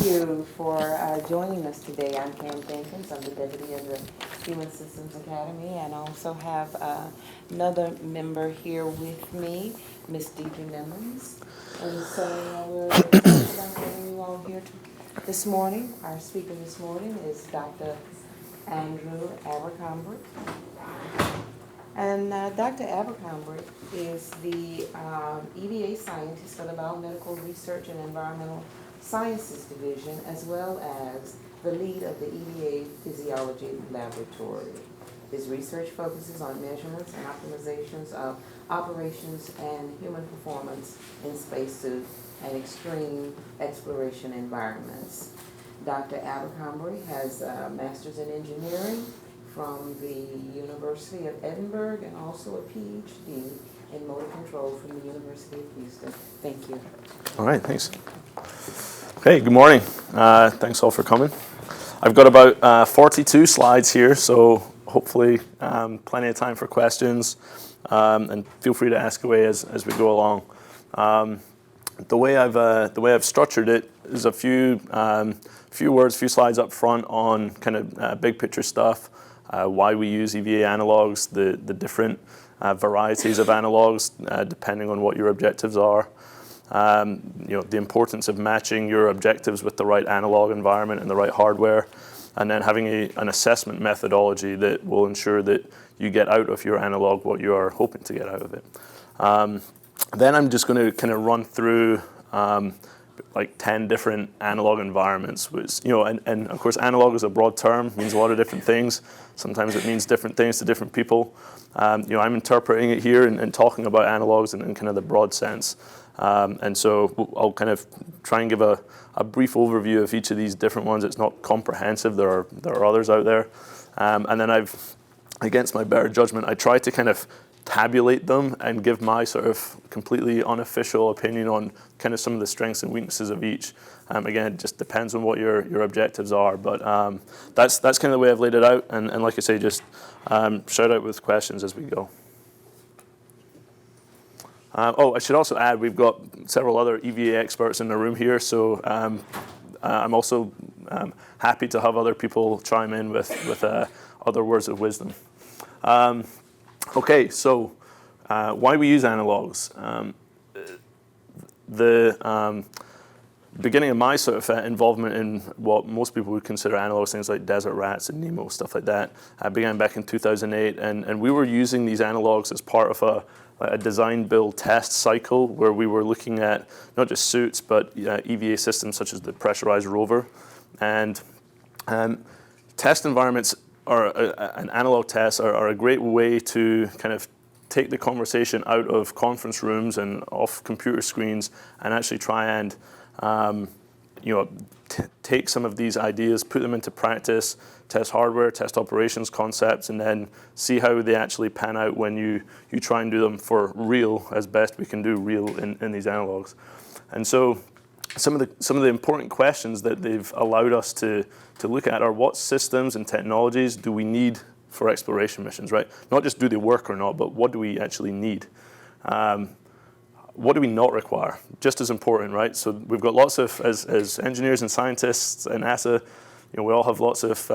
you for joining us today. I'm Pam Jenkins. I'm the deputy of the Human Systems Academy, and I also have another member here with me, Miss Deidre Nimmons. And so we're excited about having you all here this morning. Our speaker this morning is Dr. Andrew Abercrombie. And Dr. Abercrombie is the EVA scientist for the Biomedical Research and Environmental Sciences Division, as well as the lead of the EVA Physiology Laboratory. His research focuses on measurements and optimizations of operations and human performance in spacesuit and extreme exploration environments. Dr. Abercrombie has a master's in engineering from the University of Edinburgh and also a PhD in motor control from the University of Houston. Thank you. All right, thanks. Okay, good morning. Thanks all for coming. I've got about 42 slides here, so hopefully plenty of time for questions, and feel free to ask away as we go along. The way I've structured it is a few words, few slides up front on kind of big picture stuff, why we use EVA analogs, the different varieties of analogs depending on what your objectives are. The importance of matching your objectives with the right analog environment and the right hardware, and then having an assessment methodology that will ensure that you get out of your analog what you are hoping to get out of it. Then I'm just going to kind of run through like 10 different analog environments, which, and of course analog is a broad term, means a lot of different things. Sometimes it means different things to different people. I'm interpreting it here and talking about analogs in kind of the broad sense. And so I'll kind of try and give a brief overview of each of these different ones. It's not comprehensive. There are others out there. And then against my better judgment, I try to kind of tabulate them and give my sort of completely unofficial opinion on kind of some of the strengths and weaknesses of each. Again, it just depends on what your objectives are. But that's kind of the way I've laid it out. And like I say, just shout out with questions as we go. I should also add, we've got several other EVA experts in the room here, so I'm also happy to have other people chime in with other words of wisdom. Okay, so why we use analogs. The beginning of my sort of involvement in what most people would consider analogs, things like desert rats and NEEMO, stuff like that, began back in 2008, and we were using these analogs as part of a design, build, test cycle where we were looking at not just suits, but EVA systems such as the pressurized rover. And test environments and analog tests are a great way to kind of take the conversation out of conference rooms and off computer screens and actually try and take some of these ideas, put them into practice, test hardware, test operations concepts, and then see how they actually pan out when you try and do them for real, as best we can do real in these analogs. And so some of the important questions that they've allowed us to look at are what systems and technologies do we need for exploration missions, right? Not just do they work or not, but what do we actually need? What do we not require? Just as important, right? So we've got lots of, as engineers and scientists in NASA, we all have lots of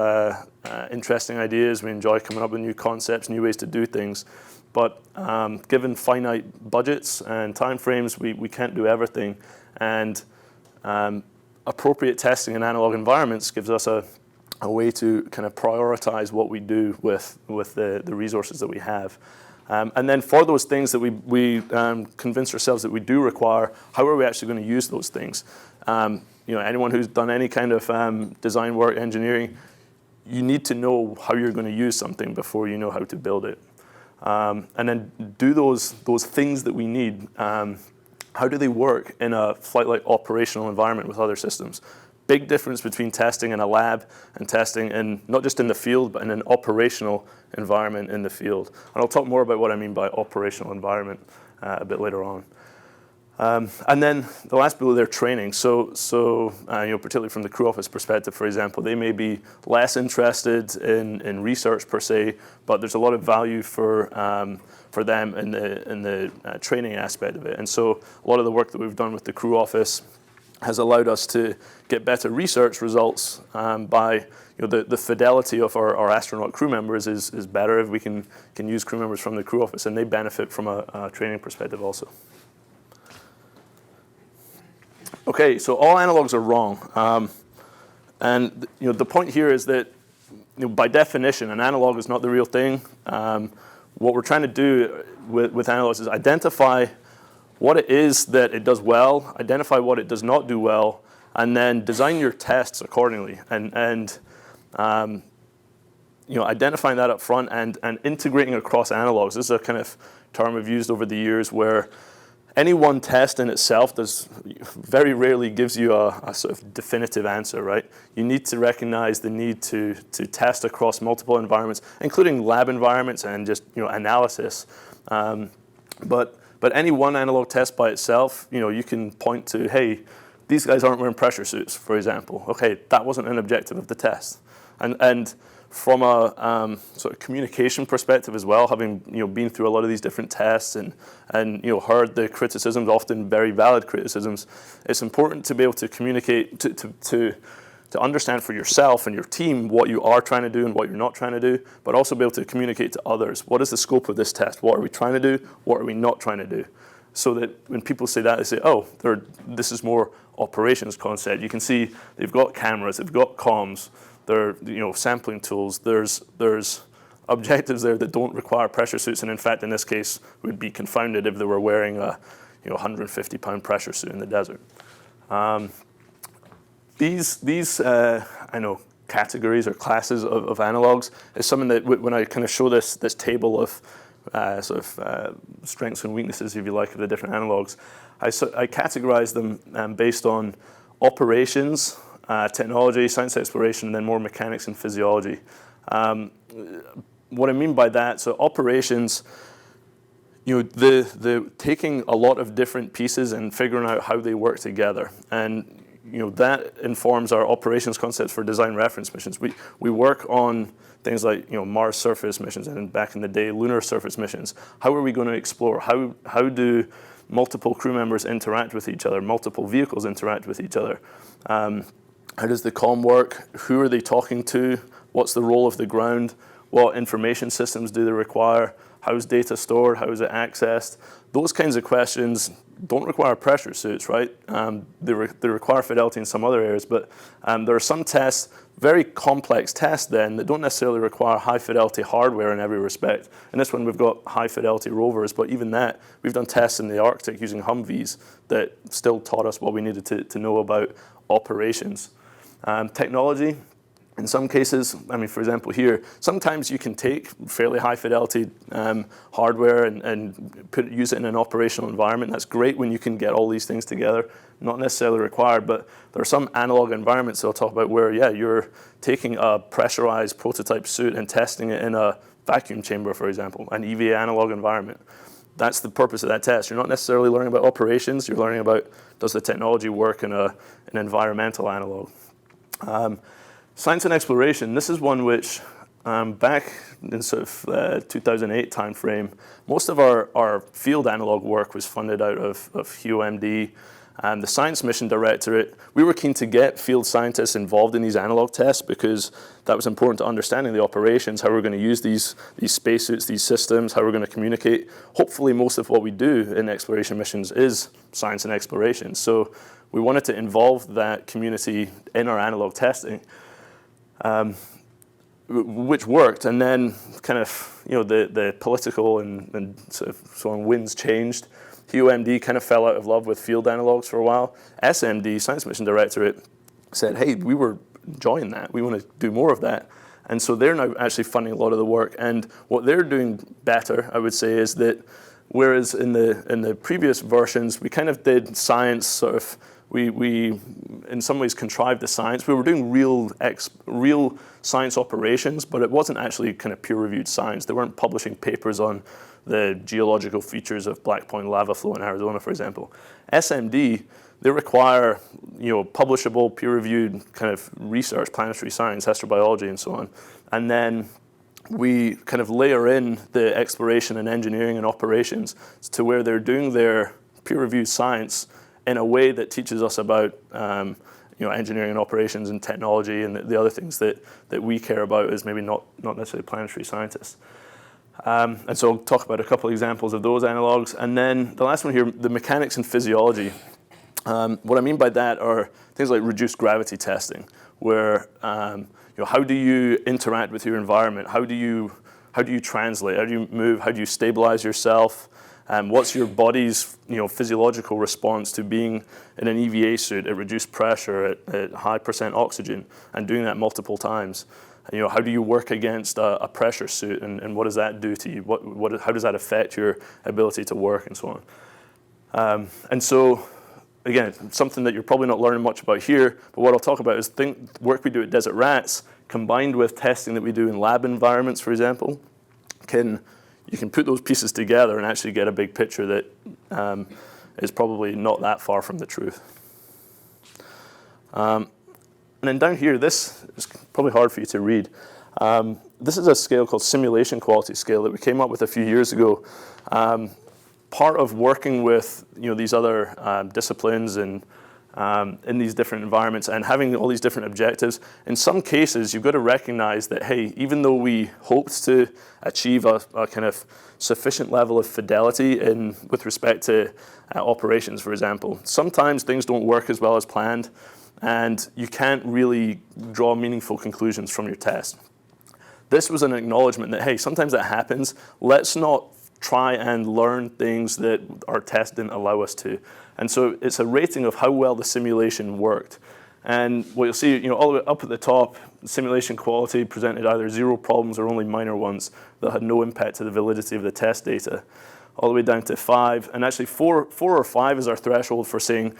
interesting ideas. We enjoy coming up with new concepts, new ways to do things. But given finite budgets and timeframes, we can't do everything. And appropriate testing in analog environments gives us a way to kind of prioritize what we do with the resources that we have. And then for those things that we convince ourselves that we do require, how are we actually going to use those things? Anyone who's done any kind of design work, engineering, you need to know how you're going to use something before you know how to build it. And then do those things that we need. How do they work in a flight-like operational environment with other systems? Big difference between testing in a lab and testing in not just in the field, but in an operational environment in the field. And I'll talk more about what I mean by operational environment a bit later on. And then the last bullet there, training. So particularly from the crew office perspective, for example, they may be less interested in research per se, but there's a lot of value for them in the training aspect of it. And so a lot of the work that we've done with the crew office has allowed us to get better research results by the fidelity of our astronaut crew members is better if we can use crew members from the crew office, and they benefit from a training perspective also. Okay, so all analogs are wrong. And the point here is that by definition, an analog is not the real thing. What we're trying to do with analogs is identify what it is that it does well, identify what it does not do well, and then design your tests accordingly. And identifying that up front and integrating across analogs. This is a kind of term I've used over the years where any one test in itself very rarely gives you a sort of definitive answer, right? You need to recognize the need to test across multiple environments, including lab environments and just analysis. But any one analog test by itself, you can point to, hey, these guys aren't wearing pressure suits, for example. Okay, that wasn't an objective of the test. And from a sort of communication perspective as well, having been through a lot of these different tests and heard the criticisms, often very valid criticisms, it's important to be able to communicate to understand for yourself and your team what you are trying to do and what you're not trying to do, but also be able to communicate to others. What is the scope of this test? What are we trying to do? What are we not trying to do? So that when people say that, they say, oh, this is more operations concept. You can see they've got cameras, they've got comms, there are sampling tools. There's objectives there that don't require pressure suits, and in fact, in this case, would be confounded if they were wearing a 150-pound pressure suit in the desert. These categories or classes of analogs is something that when I kind of show this table of strengths and weaknesses, if you like, of the different analogs, I categorize them based on operations, technology, science exploration, and then more mechanics and physiology. What I mean by that, so operations, the taking a lot of different pieces and figuring out how they work together. And that informs our operations concepts for design reference missions. We work on things like Mars surface missions, and back in the day, lunar surface missions. How are we going to explore? How do multiple crew members interact with each other? Multiple vehicles interact with each other? How does the comm work? Who are they talking to? What's the role of the ground? What information systems do they require? How's data stored? How is it accessed? Those kinds of questions don't require pressure suits, right? They require fidelity in some other areas, but there are some tests, very complex tests then, that don't necessarily require high fidelity hardware in every respect. In this one, we've got high fidelity rovers, but even that, we've done tests in the Arctic using Humvees that still taught us what we needed to know about operations. Technology, in some cases, for example here, sometimes you can take fairly high fidelity hardware and use it in an operational environment. That's great when you can get all these things together, not necessarily required, but there are some analog environments that I'll talk about where, you're taking a pressurized prototype suit and testing it in a vacuum chamber, for example, an EVA analog environment. That's the purpose of that test. You're not necessarily learning about operations, you're learning about, does the technology work in an environmental analog. Science and exploration, this is one which back in sort of 2008 timeframe, most of our field analog work was funded out of HUMD. The Science Mission Directorate, we were keen to get field scientists involved in these analog tests because that was important to understanding the operations, how we're going to use these spacesuits, these systems, how we're going to communicate. Hopefully most of what we do in exploration missions is science and exploration. So we wanted to involve that community in our analog testing, which worked. And then kind of, the political and sort of so on winds changed. HUMD kind of fell out of love with field analogs for a while. SMD, Science Mission Directorate, said, hey, we were enjoying that. We want to do more of that. And so they're now actually funding a lot of the work. And what they're doing better, I would say, is that whereas in the previous versions, we kind of did science sort of, we in some ways contrived the science. We were doing real science operations, but it wasn't actually kind of peer-reviewed science. They weren't publishing papers on the geological features of Black Point lava flow in Arizona, for example. SMD, they require publishable, peer-reviewed kind of research, planetary science, astrobiology, and so on. And then we kind of layer in the exploration and engineering and operations to where they're doing their peer-reviewed science in a way that teaches us about engineering and operations and technology and the other things that we care about as maybe not necessarily planetary scientists. And so I'll talk about a couple of examples of those analogs. And then the last one here, the mechanics and physiology. What I mean by that are things like reduced gravity testing, where how do you interact with your environment? How do you translate? How do you move? How do you stabilize yourself? What's your body's physiological response to being in an EVA suit at reduced pressure at high % oxygen and doing that multiple times? How do you work against a pressure suit, and what does that do to you? How does that affect your ability to work and so on? And so, again, something that you're probably not learning much about here, but what I'll talk about is work we do at Desert Rats combined with testing that we do in lab environments, for example. You can put those pieces together and actually get a big picture that is probably not that far from the truth. And then down here, this is probably hard for you to read. This is a scale called Simulation Quality Scale that we came up with a few years ago. Part of working with these other disciplines and in these different environments and having all these different objectives, in some cases you've got to recognize that, hey, even though we hoped to achieve a kind of sufficient level of fidelity with respect to operations, for example, sometimes things don't work as well as planned and you can't really draw meaningful conclusions from your test. This was an acknowledgement that, hey, sometimes that happens. Let's not try and learn things that our test didn't allow us to. And so it's a rating of how well the simulation worked. And what you'll see, all the way up at the top, simulation quality presented either 0 problems or only minor ones that had no impact to the validity of the test data, all the way down to 5. And actually 4 or 5 is our threshold for saying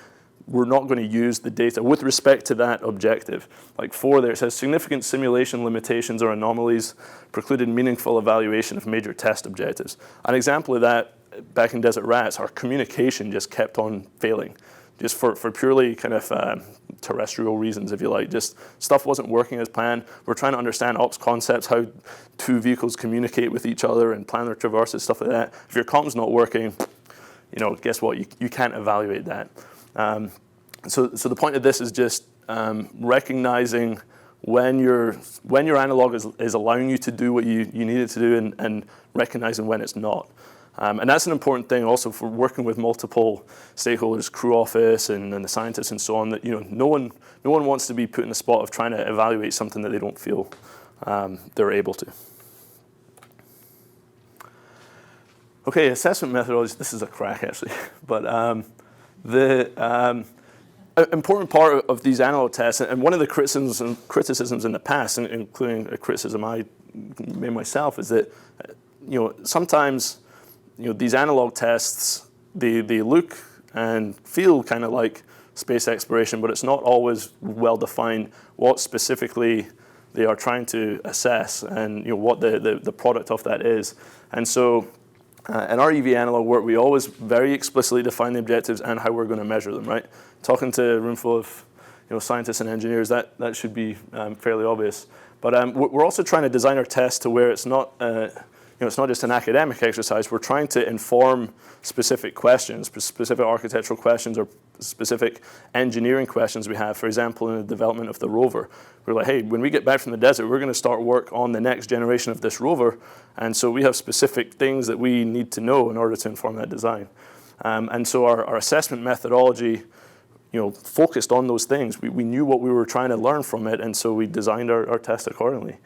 we're not going to use the data with respect to that objective. Like 4 there, it says significant simulation limitations or anomalies precluded meaningful evaluation of major test objectives. An example of that back in Desert Rats, our communication just kept on failing, just for purely kind of terrestrial reasons, if you like. Just stuff wasn't working as planned. We're trying to understand ops concepts, how 2 vehicles communicate with each other and plan their traverses, stuff like that. If your comp's not working, guess what? You can't evaluate that. So the point of this is just recognizing when your analog is allowing you to do what you need it to do and recognizing when it's not. And that's an important thing also for working with multiple stakeholders, crew office and the scientists and so on, that no one wants to be put in the spot of trying to evaluate something that they don't feel they're able to. Okay, assessment methodology, this is a crack actually, but the important part of these analog tests, and one of the criticisms in the past, including a criticism I made myself, is that sometimes these analog tests they look and feel kind of like space exploration, but it's not always well defined what specifically they are trying to assess and what the product of that is. And so in our EVA analog work, we always very explicitly define the objectives and how we're going to measure them, right? Talking to a room full of scientists and engineers, that should be fairly obvious. But we're also trying to design our test to where it's not it's not just an academic exercise. We're trying to inform specific questions, specific architectural questions or specific engineering questions we have. For example, in the development of the rover, we're like, hey, when we get back from the desert, we're going to start work on the next generation of this rover. And so we have specific things that we need to know in order to inform that design. And so our assessment methodology focused on those things. We knew what we were trying to learn from it, and so we designed our test accordingly.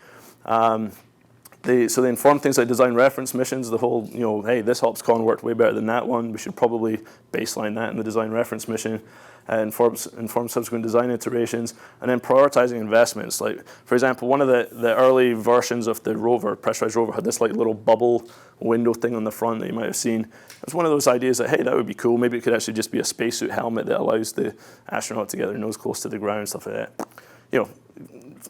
They inform things like design reference missions, the whole, hey, this HOPS-CON worked way better than that one. We should probably baseline that in the design reference mission, and inform subsequent design iterations, and then prioritizing investments. Like, for example, one of the early versions of the rover, pressurized rover, had this like little bubble window thing on the front that you might have seen. It was one of those ideas that, hey, that would be cool. Maybe it could actually just be a spacesuit helmet that allows the astronaut to get their nose close to the ground, stuff like that.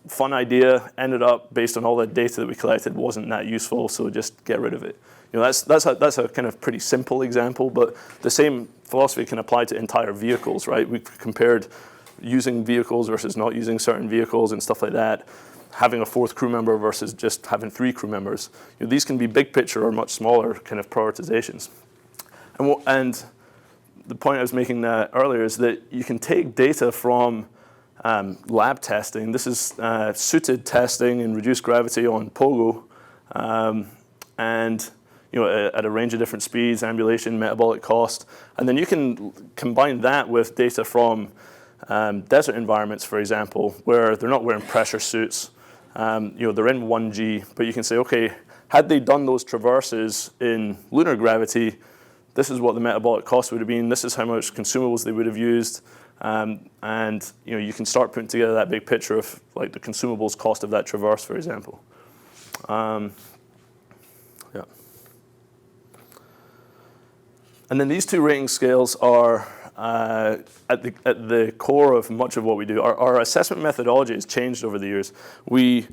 Fun idea, ended up, based on all the data that we collected, wasn't that useful, so just get rid of it. That's a kind of pretty simple example, but the same philosophy can apply to entire vehicles, right? We've compared using vehicles versus not using certain vehicles and stuff like that, having a 4th crew member versus just having 3 crew members. These can be big picture or much smaller kind of prioritizations. And the point I was making earlier is that you can take data from lab testing. This is suited testing in reduced gravity on Pogo, and at a range of different speeds, ambulation, metabolic cost, and then you can combine that with data from desert environments, for example, where they're not wearing pressure suits. They're in 1G, but you can say, okay, had they done those traverses in lunar gravity, this is what the metabolic cost would have been. This is how much consumables they would have used, and you can start putting together that big picture of like the consumables cost of that traverse, for example. Yeah. And then these two rating scales are at the core of much of what we do. Our assessment methodology has changed over the years. We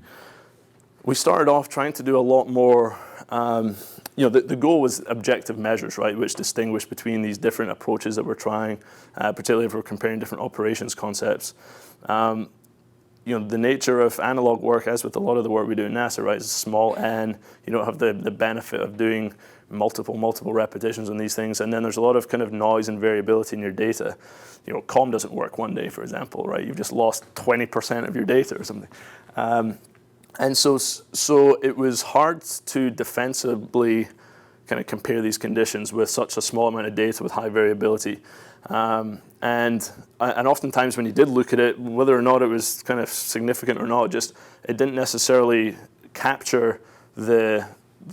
started off trying to do a lot more. The goal was objective measures, right, which distinguish between these different approaches that we're trying, particularly if we're comparing different operations concepts. The nature of analog work, as with a lot of the work we do in NASA, right, is small n. You don't have the benefit of doing multiple repetitions on these things, and then there's a lot of kind of noise and variability in your data. COM doesn't work one day, for example, right? You've just lost 20% of your data or something. And so it was hard to defensively kind of compare these conditions with such a small amount of data with high variability. And oftentimes when you did look at it, whether or not it was kind of significant or not, it didn't necessarily capture the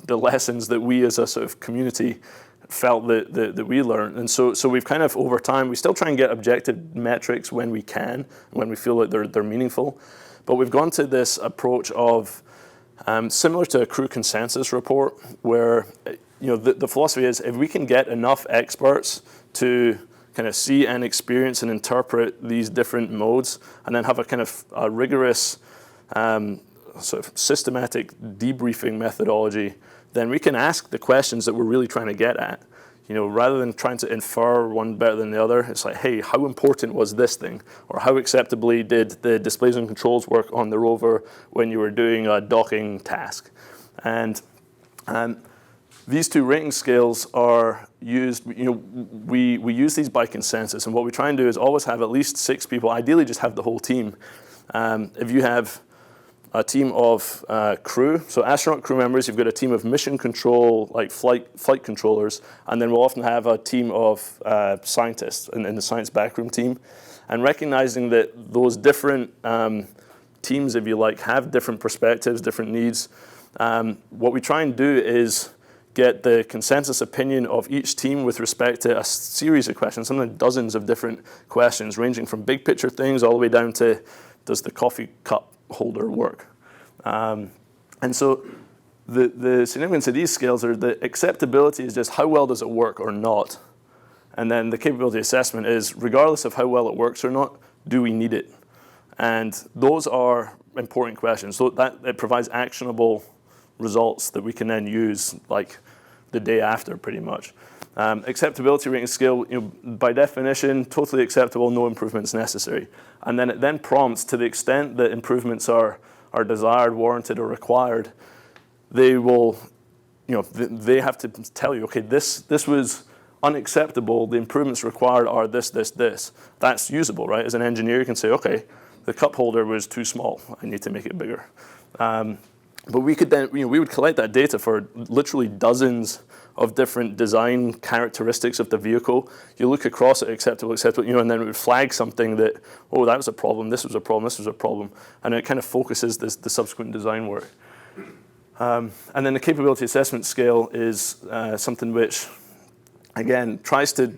lessons that we as a sort of community felt that we learned. And so we've kind of, over time, we still try and get objective metrics when we can, when we feel like they're meaningful. But we've gone to this approach of, similar to a crew consensus report, where the philosophy is if we can get enough experts to kind of see and experience and interpret these different modes, and then have a kind of a rigorous sort of systematic debriefing methodology, then we can ask the questions that we're really trying to get at. Rather than trying to infer one better than the other, it's like, hey, how important was this thing? Or how acceptably did the displays and controls work on the rover when you were doing a docking task? And these two rating scales are used, we use these by consensus, and what we try and do is always have at least 6 people, ideally just have the whole team. If you have a team of crew, so astronaut crew members, you've got a team of mission control, like flight controllers, and then we'll often have a team of scientists in the science backroom team. And recognizing that those different teams, if you like, have different perspectives, different needs, what we try and do is get the consensus opinion of each team with respect to a series of questions, sometimes dozens of different questions, ranging from big picture things all the way down to, does the coffee cup holder work? And so the significance of these scales are the acceptability is just how well does it work or not? And then the capability assessment is, regardless of how well it works or not, do we need it? And those are important questions. So that it provides actionable results that we can then use like the day after, pretty much. Acceptability rating scale, by definition, totally acceptable, no improvements necessary. And then it then prompts, to the extent that improvements are desired, warranted, or required, they will, they have to tell you, okay, this was unacceptable, the improvements required are this. That's usable, right? As an engineer, you can say, okay, the cup holder was too small, I need to make it bigger. But we could then, we would collect that data for literally dozens of different design characteristics of the vehicle. You look across at acceptable, and then it would flag something that, oh, that was a problem, this was a problem, this was a problem. And it kind of focuses the subsequent design work. And then the capability assessment scale is something which, again, tries to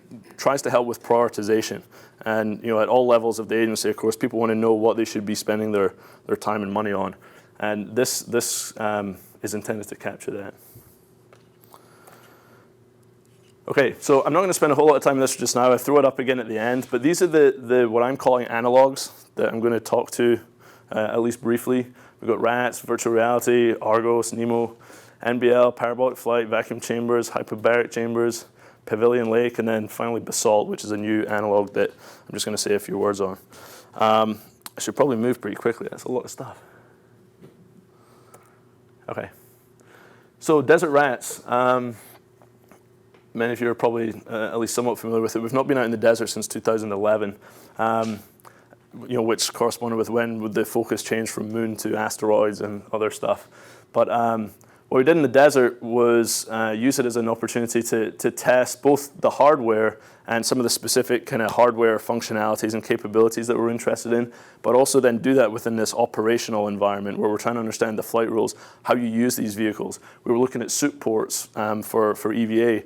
help with prioritization. And at all levels of the agency, of course, people want to know what they should be spending their time and money on. And this is intended to capture that. Okay, so I'm not going to spend a whole lot of time on this just now. I throw it up again at the end. But these are the what I'm calling analogs that I'm going to talk to, at least briefly. We've got RATS, virtual reality, Argos, NEEMO, NBL, Parabolic Flight, vacuum chambers, hypobaric chambers, Pavilion Lake, and then finally Basalt, which is a new analog that I'm just going to say a few words on. I should probably move pretty quickly. That's a lot of stuff. Okay. So desert rats. many of you are probably at least somewhat familiar with it. We've not been out in the desert since 2011, which corresponded with when the focus changed from moon to asteroids and other stuff. But what we did in the desert was use it as an opportunity to test both the hardware and some of the specific kind of hardware functionalities and capabilities that we're interested in, but also then do that within this operational environment where we're trying to understand the flight rules, how you use these vehicles. We were looking at suit ports for EVA.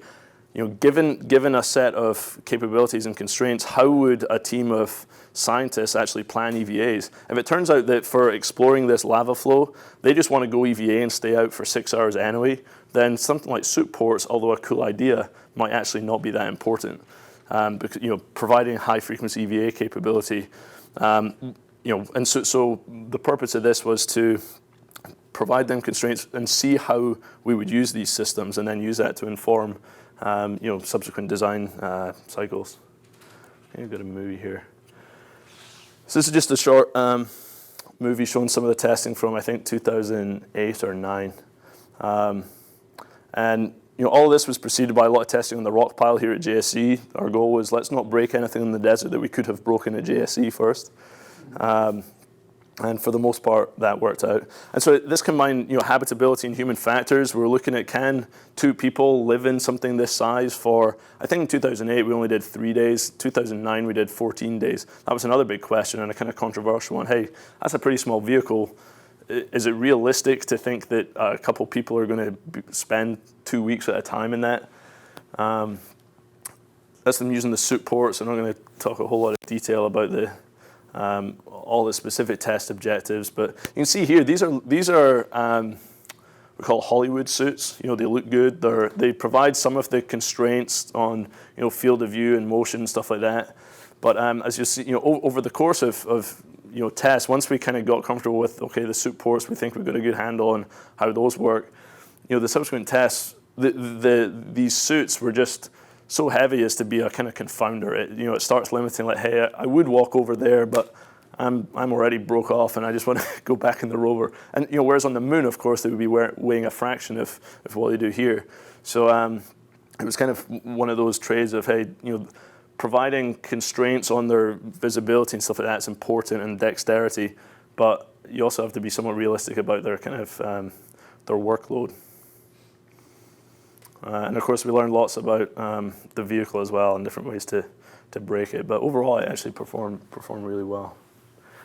Given a set of capabilities and constraints, how would a team of scientists actually plan EVAs? If it turns out that for exploring this lava flow, they just want to go EVA and stay out for 6 hours anyway, then something like suit ports, although a cool idea, might actually not be that important. Because, providing high frequency EVA capability, and so the purpose of this was to provide them constraints and see how we would use these systems, and then use that to inform subsequent design cycles. Okay, I've got a movie here. So this is just a short movie showing some of the testing from, I think, 2008 or 9. And all of this was preceded by a lot of testing on the rock pile here at JSC. Our goal was, let's not break anything in the desert that we could have broken at JSC first. And for the most part, that worked out. And so this combined, habitability and human factors. We were looking at, can 2 people live in something this size for, I think in 2008 we only did 3 days. 2009 we did 14 days. That was another big question and a kind of controversial one. Hey, that's a pretty small vehicle. Is it realistic to think that a couple people are going to spend 2 weeks at a time in that? That's them using the suit ports. I'm not going to talk a whole lot of detail about all the specific test objectives, but you can see here, these are we call Hollywood suits. They look good. They provide some of the constraints on field of view and motion and stuff like that. But as you see, over the course of tests, once we kind of got comfortable with the suit ports, we think we've got a good handle on how those work. The subsequent tests, these suits were just so heavy as to be a kind of confounder. It starts limiting, like, hey, I would walk over there, but I'm already broke off, and I just want to go back in the rover. And whereas on the moon, of course, they would be weighing a fraction of what they do here. So it was kind of one of those trades of, hey, providing constraints on their visibility and stuff like that is important, and dexterity, but you also have to be somewhat realistic about their kind of their workload. And of course, we learned lots about the vehicle as well and different ways to break it. But overall, it actually performed really well.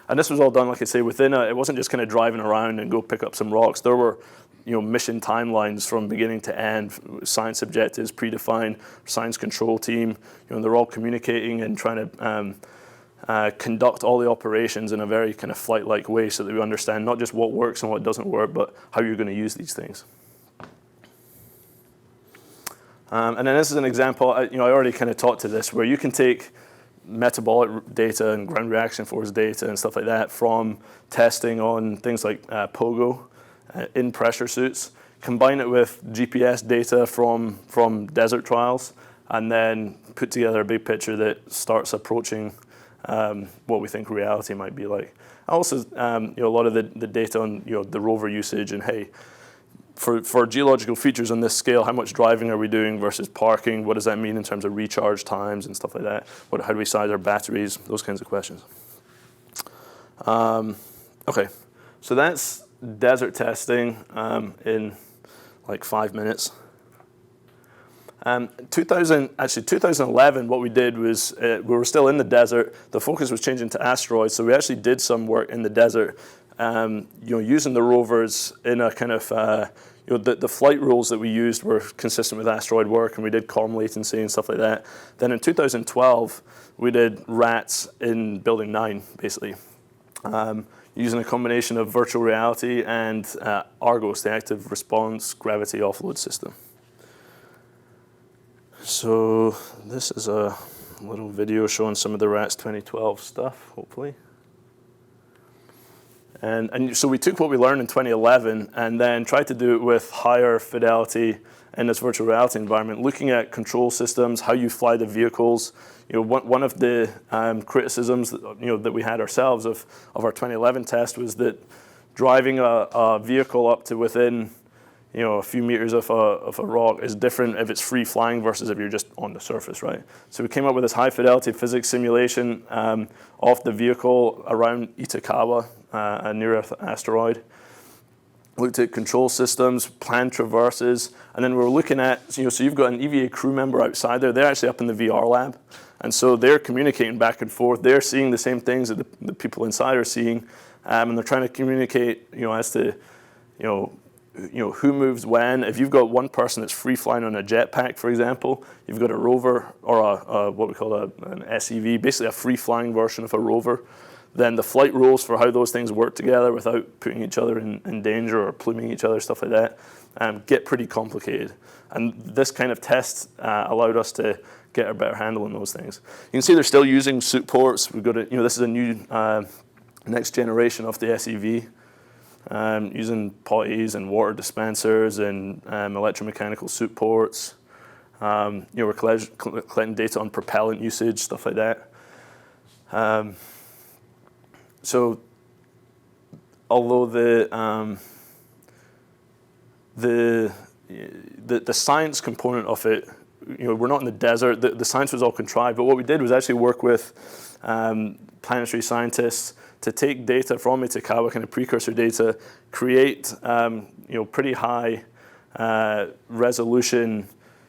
And this was all done, like I say, it wasn't just kind of driving around and go pick up some rocks. There were mission timelines from beginning to end, science objectives predefined, science control team. They're all communicating and trying to conduct all the operations in a very kind of flight-like way so that we understand not just what works and what doesn't work, but how you're going to use these things. And then this is an example, I already kind of talked to this, where you can take metabolic data and ground reaction force data and stuff like that from testing on things like POGO in pressure suits, combine it with GPS data from desert trials, and then put together a big picture that starts approaching what we think reality might be like. Also, a lot of the data on the rover usage and, hey, for geological features on this scale, how much driving are we doing versus parking? What does that mean in terms of recharge times and stuff like that? How do we size our batteries? Those kinds of questions. Okay, so that's desert testing in like 5 minutes. 2011, what we did was we were still in the desert. The focus was changing to asteroids, so we actually did some work in the desert, using the rovers in a kind of the flight rules that we used were consistent with asteroid work, and we did column latency and stuff like that. Then in 2012, we did RATs in Building 9, basically, using a combination of virtual reality and Argos, the active response gravity offload system. So this is a little video showing some of the RATs 2012 stuff, hopefully. And so we took what we learned in 2011 and then tried to do it with higher fidelity in this virtual reality environment, looking at control systems, how you fly the vehicles. One of the criticisms that we had ourselves of our 2011 test was that driving a vehicle up to within a few meters of a rock is different if it's free flying versus if you're just on the surface, right? So we came up with this high fidelity physics simulation of the vehicle around Itokawa, a near-Earth asteroid. Looked at control systems, planned traverses, and then we were looking at, so you've got an EVA crew member outside there. They're actually up in the VR lab, and so they're communicating back and forth. They're seeing the same things that the people inside are seeing, and they're trying to communicate, as to, who moves when. If you've got one person that's free flying on a jetpack, for example, you've got a rover or what we call an SEV, basically a free flying version of a rover. Then the flight rules for how those things work together without putting each other in danger or pluming each other, stuff like that, get pretty complicated. And this kind of test allowed us to get a better handle on those things. You can see they're still using suit ports. We've got this is a new next generation of the SEV, using potties and water dispensers and electromechanical suit ports. We're collecting data on propellant usage, stuff like that. So, although the science component of it, we're not in the desert. The science was all contrived, but what we did was actually work with planetary scientists to take data from Itokawa, kind of precursor data, create pretty high resolution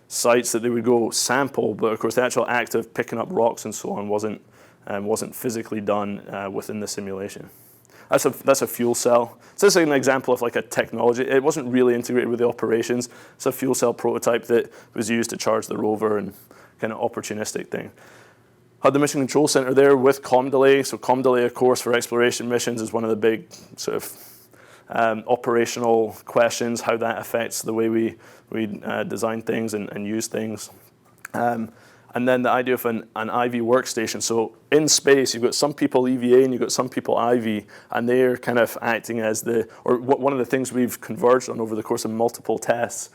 sites that they would go sample, but of course the actual act of picking up rocks and so on wasn't physically done within the simulation. That's a fuel cell. So this is an example of like a technology. It wasn't really integrated with the operations. It's a fuel cell prototype that was used to charge the rover and kind of opportunistic thing. Had the Mission Control Center there with comm delay. So comm delay, of course, for exploration missions is one of the big sort of operational questions, how that affects the way we design things and use things. And then the idea of an IV workstation. So in space, you've got some people EVA and you've got some people IV, and they're kind of acting as one of the things we've converged on over the course of multiple tests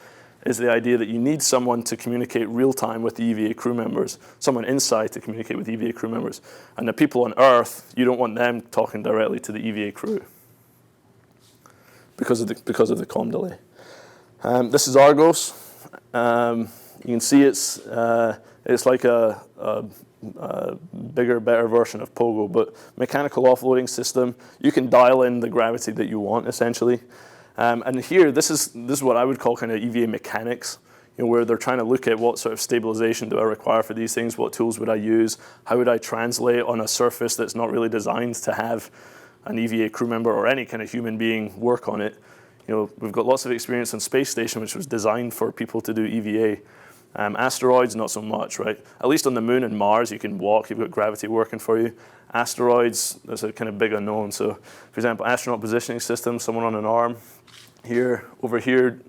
is the idea that you need someone to communicate real time with the EVA crew members, someone inside to communicate with EVA crew members. And the people on Earth, you don't want them talking directly to the EVA crew because of the comm delay. This is Argos. You can see it's like a bigger, better version of Pogo, but mechanical offloading system. You can dial in the gravity that you want, essentially. And here, this is what I would call kind of EVA mechanics, where they're trying to look at what sort of stabilization do I require for these things, what tools would I use, how would I translate on a surface that's not really designed to have an EVA crew member or any kind of human being work on it. We've got lots of experience on Space Station, which was designed for people to do EVA. Asteroids, not so much, right? At least on the Moon and Mars, you can walk, you've got gravity working for you. Asteroids, that's a kind of big unknown. So, for example, astronaut positioning system, someone on an arm. Over here,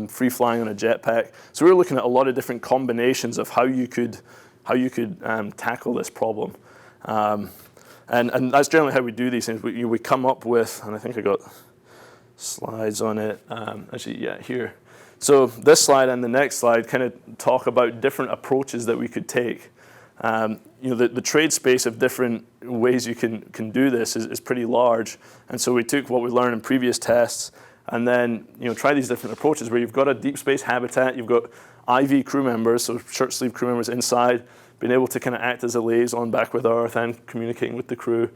free flying on a jetpack. So we're looking at a lot of different combinations of how you could tackle this problem. And that's generally how we do these things. We come up with, and I think I got slides on it. Here. So this slide and the next slide kind of talk about different approaches that we could take. The trade space of different ways you can do this is pretty large. And so we took what we learned in previous tests and then try these different approaches where you've got a deep space habitat, you've got IV crew members, so shirt sleeve crew members inside, being able to kind of act as a liaison back with Earth and communicating with the crew.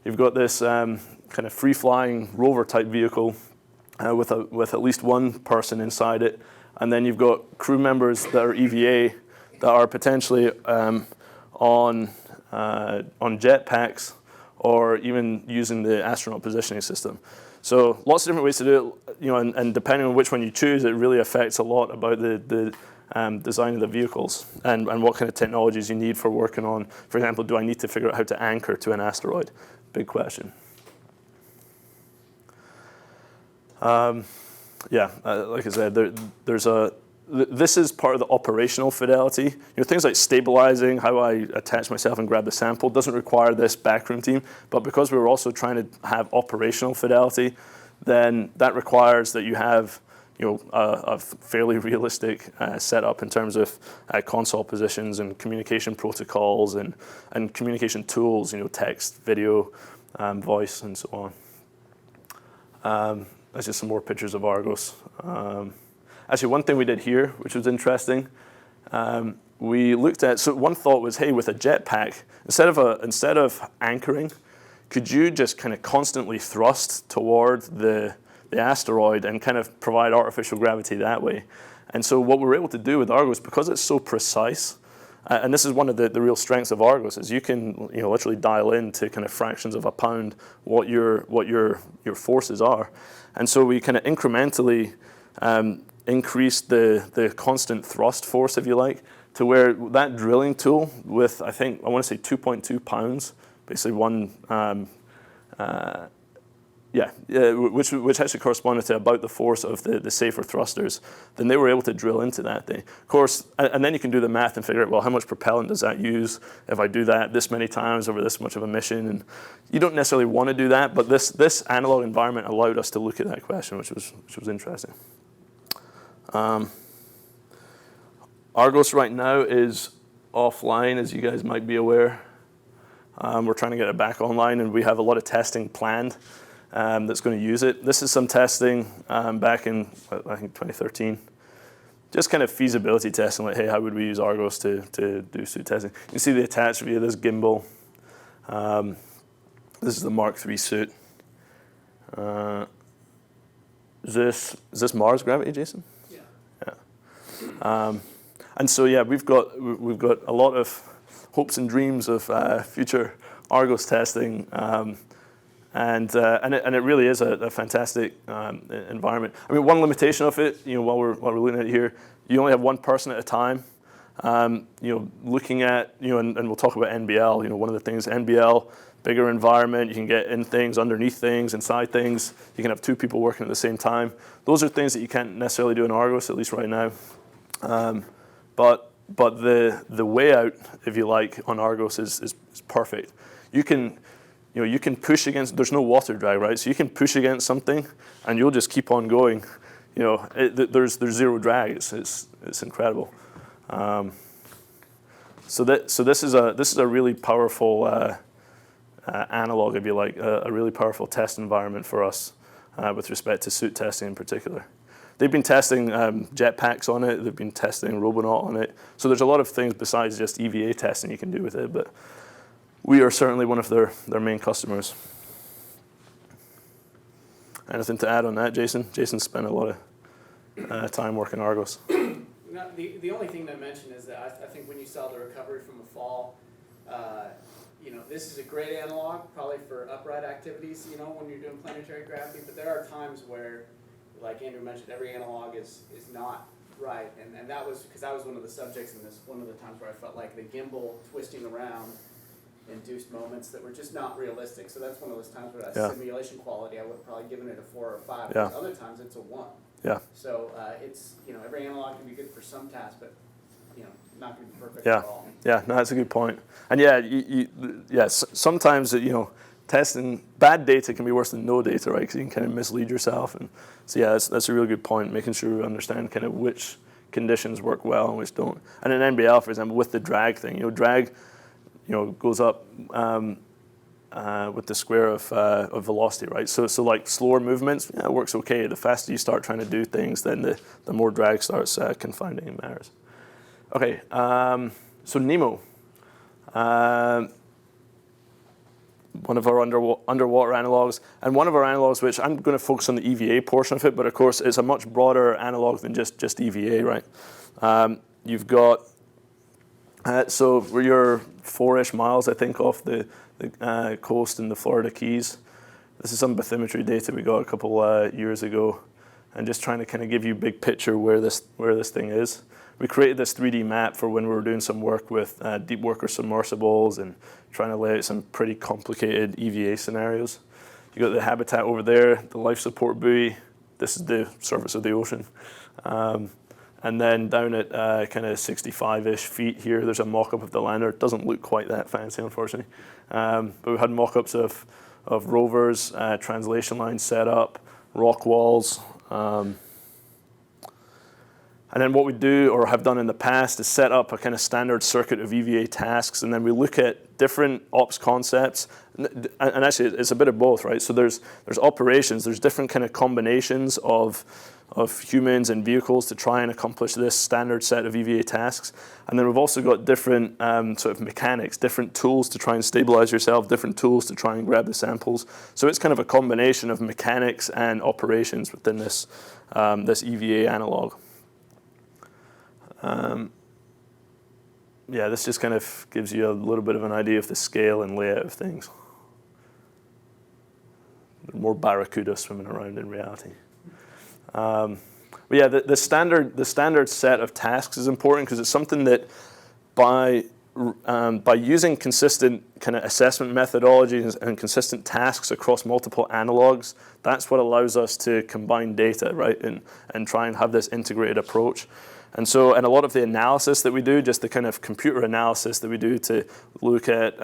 You've got this kind of free-flying rover type vehicle with at least one person inside it, and then you've got crew members that are EVA that are potentially on jetpacks or even using the astronaut positioning system. So lots of different ways to do it, and depending on which one you choose, it really affects a lot about the design of the vehicles and what kind of technologies you need for working on. For example, do I need to figure out how to anchor to an asteroid? Big question. Like I said, this is part of the operational fidelity. Things like stabilizing, how I attach myself and grab the sample doesn't require this backroom team, but because we were also trying to have operational fidelity, then that requires that you have a fairly realistic setup in terms of console positions and communication protocols and communication tools, text, video, voice, and so on. that's just some more pictures of Argos. Actually, one thing we did here, which was interesting, we looked at, so one thought was, hey, with a jetpack, instead of anchoring, could you just kind of constantly thrust toward the asteroid and kind of provide artificial gravity that way? And so what we were able to do with Argos, because it's so precise, and this is one of the real strengths of Argos, is you can literally dial in to kind of fractions of a pound what your forces are. And so we kind of incrementally increased the constant thrust force, if you like, to where that drilling tool with, I want to say 2.2 pounds, basically one, which actually corresponded to about the force of the safer thrusters, then they were able to drill into that thing. Of course, and then you can do the math and figure out, well, how much propellant does that use if I do that this many times over this much of a mission? And you don't necessarily want to do that, but this analog environment allowed us to look at that question, which was interesting. Argos right now is offline, as you guys might be aware. We're trying to get it back online, and we have a lot of testing planned that's going to use it. This is some testing back in, I think, 2013. Just kind of feasibility testing, like, hey, how would we use Argos to do suit testing? You can see the attached via this gimbal. This is the Mark III suit. Is this Mars gravity, Jason? Yeah. And so, yeah, we've got a lot of hopes and dreams of future Argos testing, and it really is a fantastic environment. I mean, one limitation of it, while we're looking at it here, you only have one person at a time. Looking at, and we'll talk about NBL. One of the things, NBL, bigger environment, you can get in things, underneath things, inside things. You can have two people working at the same time. Those are things that you can't necessarily do in Argos, at least right now. But the way out, if you like, on Argos is perfect. You can push against. There's no water drag, right? So you can push against something, and you'll just keep on going. There's zero drag. It's incredible. So this is a really powerful analog, if you like, a really powerful test environment for us with respect to suit testing in particular. They've been testing jetpacks on it. They've been testing Robonaut on it. So there's a lot of things besides just EVA testing you can do with it. But we are certainly one of their main customers. Anything to add on that, Jason? Jason spent a lot of time working Argos. No, the only thing to mention is that I think when you saw the recovery from a fall, this is a great analog probably for upright activities, when you're doing planetary gravity. But there are times where, like Andrew mentioned, every analog is not right, and that was because that was one of the subjects in this. One of the times where I felt like the gimbal twisting around induced moments that were just not realistic. So that's one of those times where that simulation quality, I would have probably given it a 4 or 5. Yeah. Other times it's a 1. Yeah. So it's every analog can be good for some tasks, but not going to be perfect at all. Yeah. No, that's a good point. And sometimes testing bad data can be worse than no data, right? Because you can kind of mislead yourself. And so that's a really good point. Making sure we understand kind of which conditions work well and which don't. And in NBL, for example, with the drag thing, drag, goes up with the square of velocity, right? So like slower movements, it works okay. The faster you start trying to do things, then the more drag starts confining matters. Okay, so NEEMO. One of our underwater analogs, and one of our analogs, which I'm going to focus on the EVA portion of it, but of course it's a much broader analog than just EVA, right? You've got, so you're 4-ish miles, I think, off the coast in the Florida Keys. This is some bathymetry data we got a couple years ago, and just trying to kind of give you a big picture where this thing is. We created this 3D map for when we were doing some work with deep worker submersibles and trying to lay out some pretty complicated EVA scenarios. You got the habitat over there, the life support buoy. This is the surface of the ocean. And then down at kind of 65-ish feet here, there's a mock-up of the lander. It doesn't look quite that fancy, unfortunately. But we had mock-ups of rovers, translation lines set up, rock walls. And then what we do, or have done in the past, is set up a kind of standard circuit of EVA tasks, and then we look at different ops concepts, and actually it's a bit of both, right? So there's operations, there's different kind of combinations of humans and vehicles to try and accomplish this standard set of EVA tasks. And then we've also got different sort of mechanics, different tools to try and stabilize yourself, different tools to try and grab the samples. So it's kind of a combination of mechanics and operations within this, this EVA analog. Yeah, this just kind of gives you a little bit of an idea of the scale and layout of things. More barracuda swimming around in reality. But yeah, the standard set of tasks is important because it's something that by using consistent kind of assessment methodologies and consistent tasks across multiple analogs, that's what allows us to combine data, right, and try and have this integrated approach. And so, and a lot of the analysis that we do, just the kind of computer analysis that we do to look at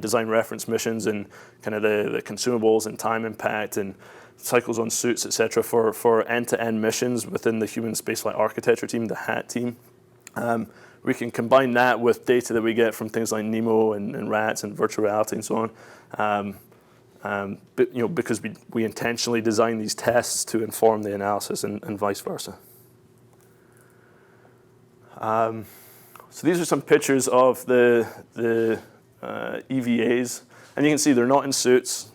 design reference missions and kind of the consumables and time impact and cycles on suits, et cetera, for end-to-end missions within the human spaceflight architecture team, the HAT team. We can combine that with data that we get from things like NEEMO and RATS and virtual reality and so on. But, you know, because we intentionally design these tests to inform the analysis and vice versa. So these are some pictures of the EVAs, and you can see they're not in suits.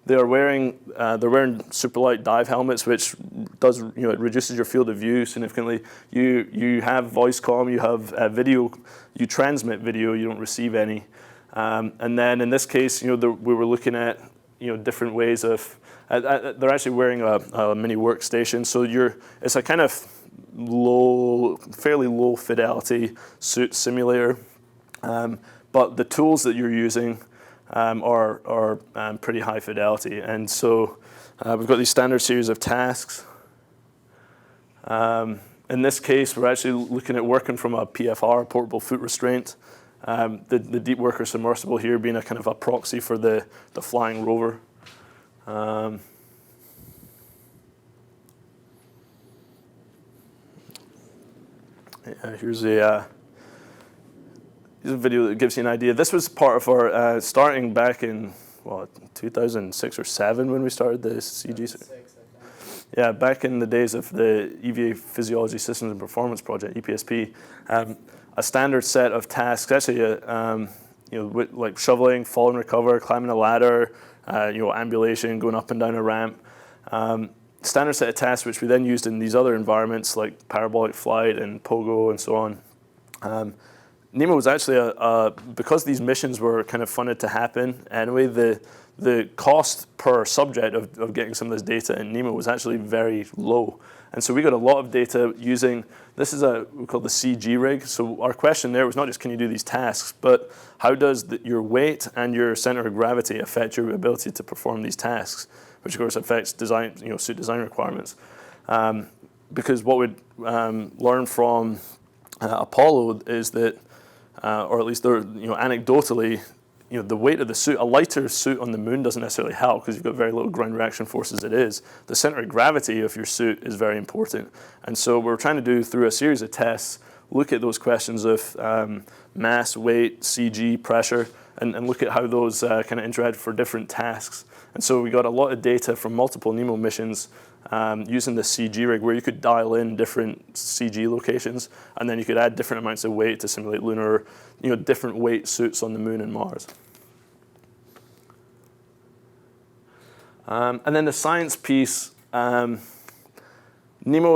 They're wearing superlight dive helmets, which does, you know, it reduces your field of view significantly. You have voice comm, you have video, you transmit video, you don't receive any. And then in this case, you know, we were looking at, you know, different ways of. They're actually wearing a mini workstation, so it's a kind of fairly low fidelity suit simulator, but the tools that you're using are pretty high fidelity. And so we've got these standard series of tasks. In this case, we're actually looking at working from a PFR, portable foot restraint. The deep worker submersible here being a kind of a proxy for the flying rover. Here's a video that gives you an idea. This was part of our starting back in 2006 or 7 when we started the CG. Yeah, back in the days of the EVA Physiology Systems and Performance Project, EPSP. A standard set of tasks, actually, you know, like shoveling, fall and recover, climbing a ladder, you know, ambulation, going up and down a ramp. Standard set of tasks which we then used in these other environments like Parabolic Flight and Pogo and so on. NEEMO was actually because these missions were kind of funded to happen anyway, the cost per subject of getting some of this data in NEEMO was actually very low. And so we got a lot of data using, this is we call the CG rig. So our question there was not just can you do these tasks, but how does your weight and your center of gravity affect your ability to perform these tasks, which of course affects design, you know, suit design requirements. Because what we'd learn from Apollo is that, or at least you know, anecdotally, you know, the weight of the suit, a lighter suit on the moon doesn't necessarily help because you've got very little ground reaction force as it is. The center of gravity of your suit is very important. And so we're trying to do, through a series of tests, look at those questions of mass, weight, CG, pressure, and look at how those kind of interact for different tasks. And so we got a lot of data from multiple NEEMO missions using the CG rig where you could dial in different CG locations and then you could add different amounts of weight to simulate lunar, you know, different weight suits on the moon and Mars. And then the science piece, NEEMO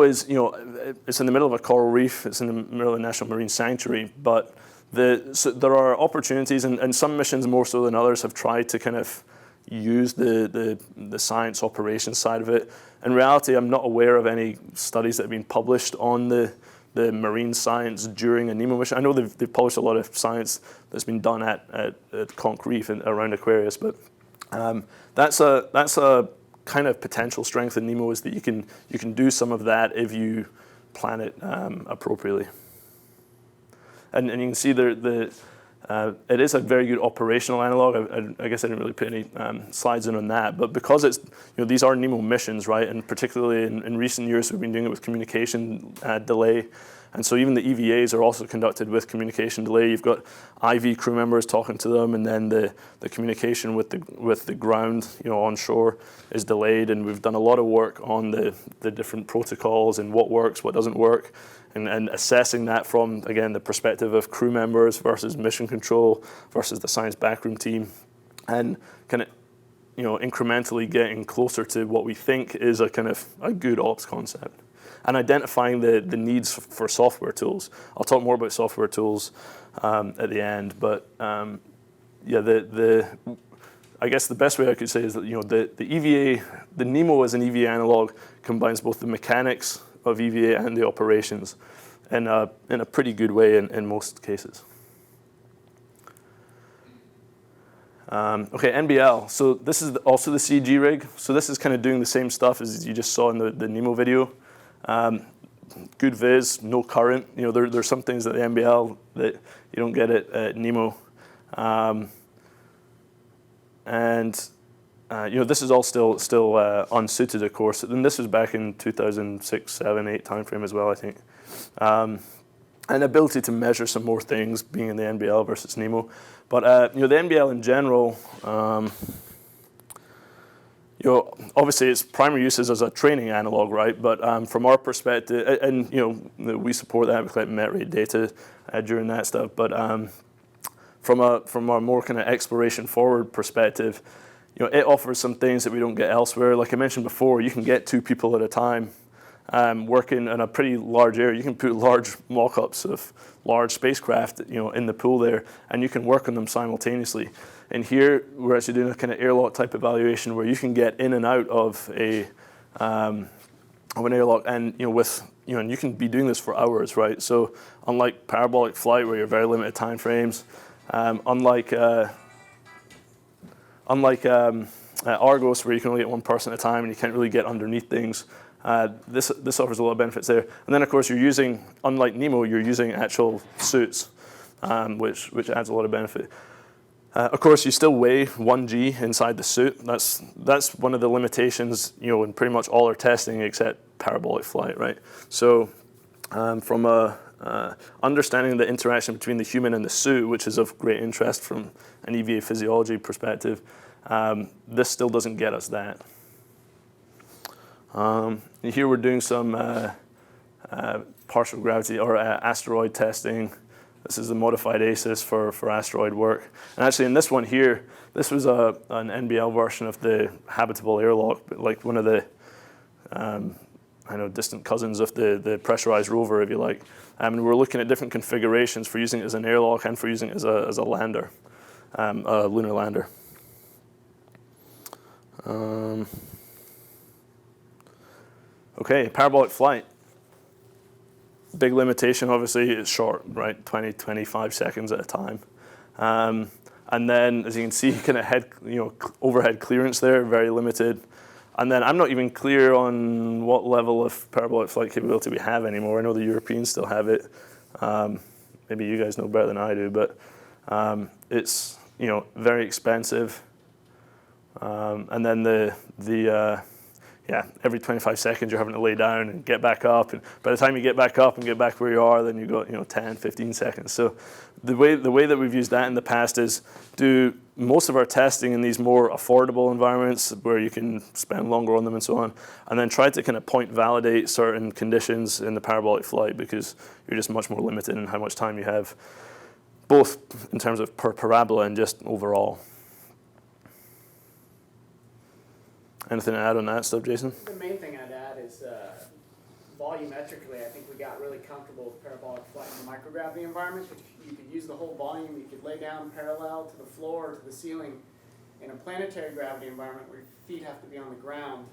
is, you know, it's in the middle of a coral reef, it's in the middle of a national marine sanctuary, but so there are opportunities, and some missions more so than others have tried to kind of use the science operations side of it. In reality, I'm not aware of any studies that have been published on the marine science during a NEEMO mission. I know they've published a lot of science that's been done at Conch Reef and around Aquarius, but that's a kind of potential strength in NEEMO is that you can do some of that if you plan it appropriately. And you can see it is a very good operational analog. I guess I didn't really put any slides in on that, but because it's, you know, these are NEEMO missions, right? And particularly in recent years, we've been doing it with communication delay. And so even the EVAs are also conducted with communication delay. You've got IV crew members talking to them, and then the communication with the ground, on shore is delayed. And we've done a lot of work on the different protocols and what works, what doesn't work, and assessing that from, again, the perspective of crew members versus mission control versus the science backroom team, and kind of incrementally getting closer to what we think is a kind of a good ops concept, and identifying the needs for software tools. I'll talk more about software tools at the end, but I guess the best way I could say is that the EVA, the NEEMO as an EVA analog combines both the mechanics of EVA and the operations in a pretty good way in most cases. Okay, NBL. So this is also the CG rig. So this is kind of doing the same stuff as you just saw in the NEEMO video. Good viz, no current. There's some things at the NBL that you don't get at NEEMO. This is all still unsuited, of course. And this was back in 2006, 7, 8 timeframe as well, I think. And ability to measure some more things being in the NBL versus NEEMO. But the NBL in general, obviously its primary use is as a training analog, right? But from our perspective, and we support that, we collect met rate data during that stuff. But from a more kind of exploration forward perspective, it offers some things that we don't get elsewhere. Like I mentioned before, you can get 2 people at a time working in a pretty large area. You can put large mock-ups of large spacecraft, in the pool there, and you can work on them simultaneously. And here, we're actually doing a kind of airlock type evaluation where you can get in and out of an airlock, and and you can be doing this for hours, right? So unlike Parabolic Flight, where you're very limited time frames, unlike Argos, where you can only get 1 person at a time and you can't really get underneath things. This offers a lot of benefits there. And then, of course, unlike NEEMO, you're using actual suits, which adds a lot of benefit. Of course, you still weigh 1G inside the suit. That's one of the limitations, in pretty much all our testing except Parabolic Flight, right? So from understanding the interaction between the human and the suit, which is of great interest from an EVA physiology perspective, this still doesn't get us that. Here we're doing some partial gravity or asteroid testing. This is a modified ASIS for asteroid work. And actually in this one here, this was an NBL version of the habitable airlock, but like one of the distant cousins of the pressurized rover, if you like. And we're looking at different configurations for using it as an airlock and for using it as a lander, a lunar lander. Okay, Parabolic Flight. Big limitation, obviously, it's short, right? 20, 25 seconds at a time. And then, as you can see, kind of overhead clearance there, very limited. And then I'm not even clear on what level of Parabolic Flight capability we have anymore. I know the Europeans still have it. Maybe you guys know better than I do, but it's very expensive. And then every 25 seconds you're having to lay down and get back up. And by the time you get back up and get back where you are, then you've got 10, 15 seconds. So the way that we've used that in the past is do most of our testing in these more affordable environments where you can spend longer on them and so on, and then try to kind of point validate certain conditions in the Parabolic Flight because you're just much more limited in how much time you have, both in terms of per parabola and just overall. Anything to add on that stuff, Jason? The main thing I'd add is volumetrically, I think we got really comfortable with Parabolic Flight in the microgravity environment. You could use the whole volume. You could lay down parallel to the floor or to the ceiling. In a planetary gravity environment where your feet have to be on the ground,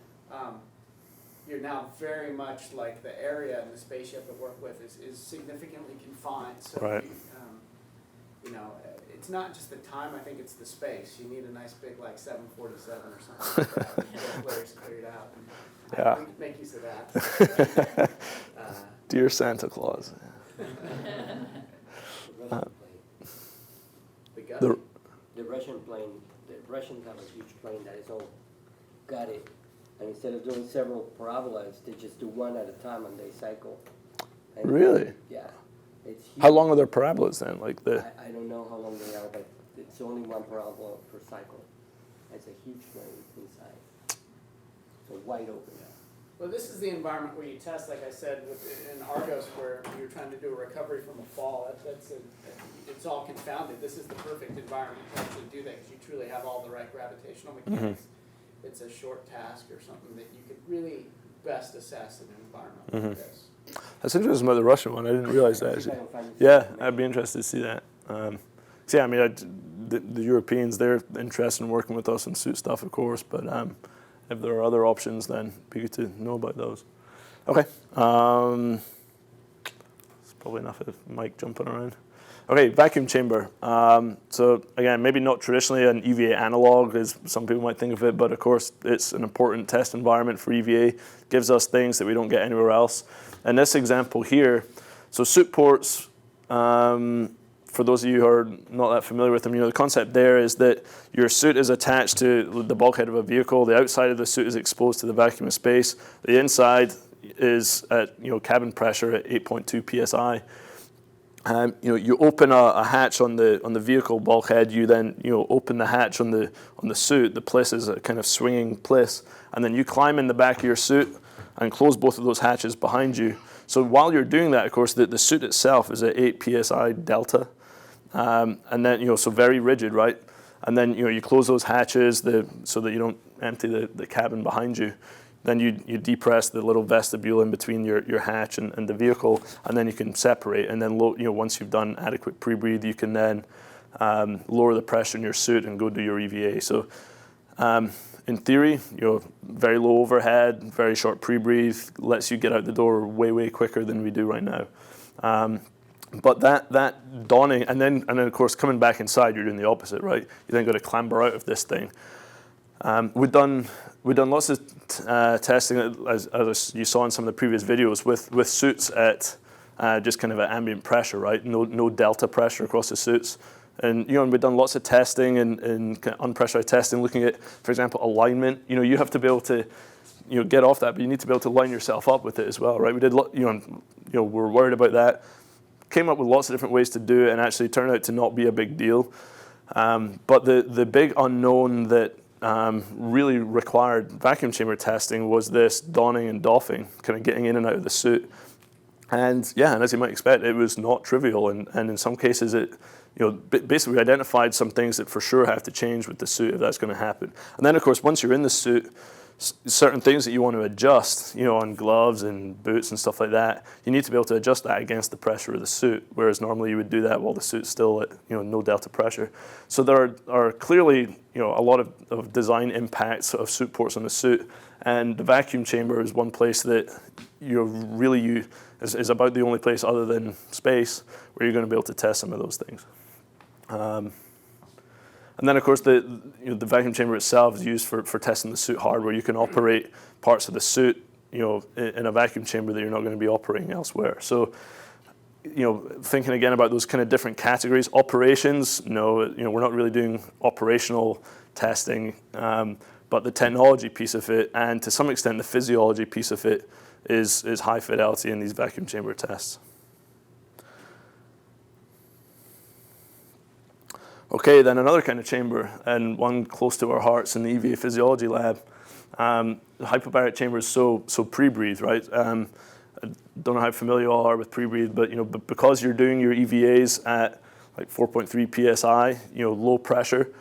you're now very much like the area in the space you have to work with is significantly confined. So right. It's not just the time, I think it's the space. You need a nice big 747 or something like that. Get flares cleared out. Yeah. We could make use of that. Dear Santa Claus. The Russian plane, the Russians have a huge plane that is all gutted. And instead of doing several parabolas, they just do one at a time and they cycle. And Really? Yeah. It's huge. How long are their parabolas then? Like the I don't know how long they are, but it's only one parabola per cycle. It's a huge plane inside. So wide open. Well, this is the environment where you test, like I said, in Argos, where you're trying to do a recovery from a fall. It's all confounded. This is the perfect environment to actually do that because you truly have all the right gravitational mechanics. It's a short task or something that you could really best assess in an environment like this. That's interesting about the Russian one. I didn't realize that. Actually. Yeah, I'd be interested to see that. So yeah, I mean, the Europeans, they're interested in working with us in suit stuff, of course, but if there are other options, then it'd be good to know about those. Okay. It's probably enough of Mike jumping around. Okay, vacuum chamber. So again, maybe not traditionally an EVA analog, as some people might think of it, but of course it's an important test environment for EVA. Gives us things that we don't get anywhere else. And this example here, so suit ports, for those of you who are not that familiar with them, the concept there is that your suit is attached to the bulkhead of a vehicle. The outside of the suit is exposed to the vacuum of space. The inside is at cabin pressure at 8.2 psi. You open a hatch on the vehicle bulkhead. You then open the hatch on the suit. The plis is a kind of swinging plis, and then you climb in the back of your suit and close both of those hatches behind you. So while you're doing that, of course, the suit itself is at 8 psi delta, and then so very rigid, right? And then you close those hatches so that you don't empty the cabin behind you. Then you depress the little vestibule in between your hatch and the vehicle, and then you can separate. And then once you've done adequate pre-breathe, you can then lower the pressure in your suit and go do your EVA. So in theory, very low overhead, very short pre-breathe, lets you get out the door way quicker than we do right now. But that donning, and then of course coming back inside, you're doing the opposite, right? You then got to clamber out of this thing. We've done lots of testing, as you saw in some of the previous videos, with suits at just kind of at ambient pressure, right? No delta pressure across the suits. And we've done lots of testing and kind of unpressurized testing, looking at, for example, alignment. You have to be able to get off that, but you need to be able to line yourself up with it as well, right? We did, we're worried about that. Came up with lots of different ways to do it, and actually turned out to not be a big deal. But the big unknown that really required vacuum chamber testing was this donning and doffing, kind of getting in and out of the suit. And yeah, and as you might expect, it was not trivial, and in some cases it, basically we identified some things that for sure have to change with the suit if that's going to happen. And then of course, once you're in the suit, certain things that you want to adjust, on gloves and boots and stuff like that, you need to be able to adjust that against the pressure of the suit, whereas normally you would do that while the suit's still at no delta pressure. So there are clearly a lot of design impacts of suit ports on the suit, and the vacuum chamber is one place that is about the only place other than space where you're going to be able to test some of those things. And then, of course, the vacuum chamber itself is used for testing the suit hardware. You can operate parts of the suit, in a vacuum chamber that you're not going to be operating elsewhere. So, thinking again about those kind of different categories, operations. No, we're not really doing operational testing, but the technology piece of it, and to some extent the physiology piece of it, is high fidelity in these vacuum chamber tests. Okay, then another kind of chamber, and one close to our hearts in the EVA Physiology lab. The hypobaric chamber is so pre-breathe, right? I don't know how familiar you all are with pre-breathe, but because you're doing your EVAs at like 4.3 psi, low pressure,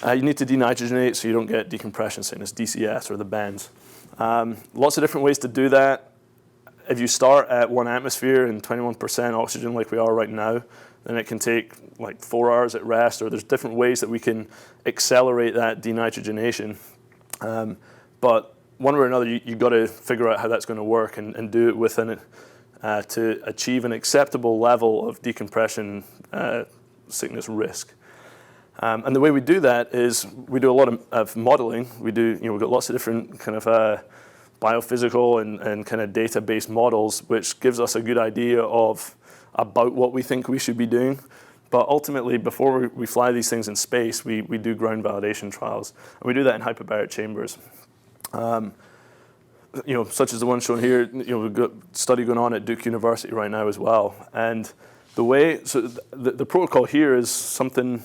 you need to denitrogenate so you don't get decompression sickness, DCS, or the bends. Lots of different ways to do that. If you start at 1 atmosphere and 21% oxygen like we are right now, then it can take like 4 hours at rest, or there's different ways that we can accelerate that denitrogenation. But one way or another, you got to figure out how that's going to work and do it within it to achieve an acceptable level of decompression sickness risk. And the way we do that is we do a lot of modeling. We've got lots of different kind of biophysical and kind of database models, which gives us a good idea about what we think we should be doing. But ultimately, before we fly these things in space, we do ground validation trials. And we do that in hyperbaric chambers. such as the one shown here, we've got a study going on at Duke University right now as well. And the protocol here is something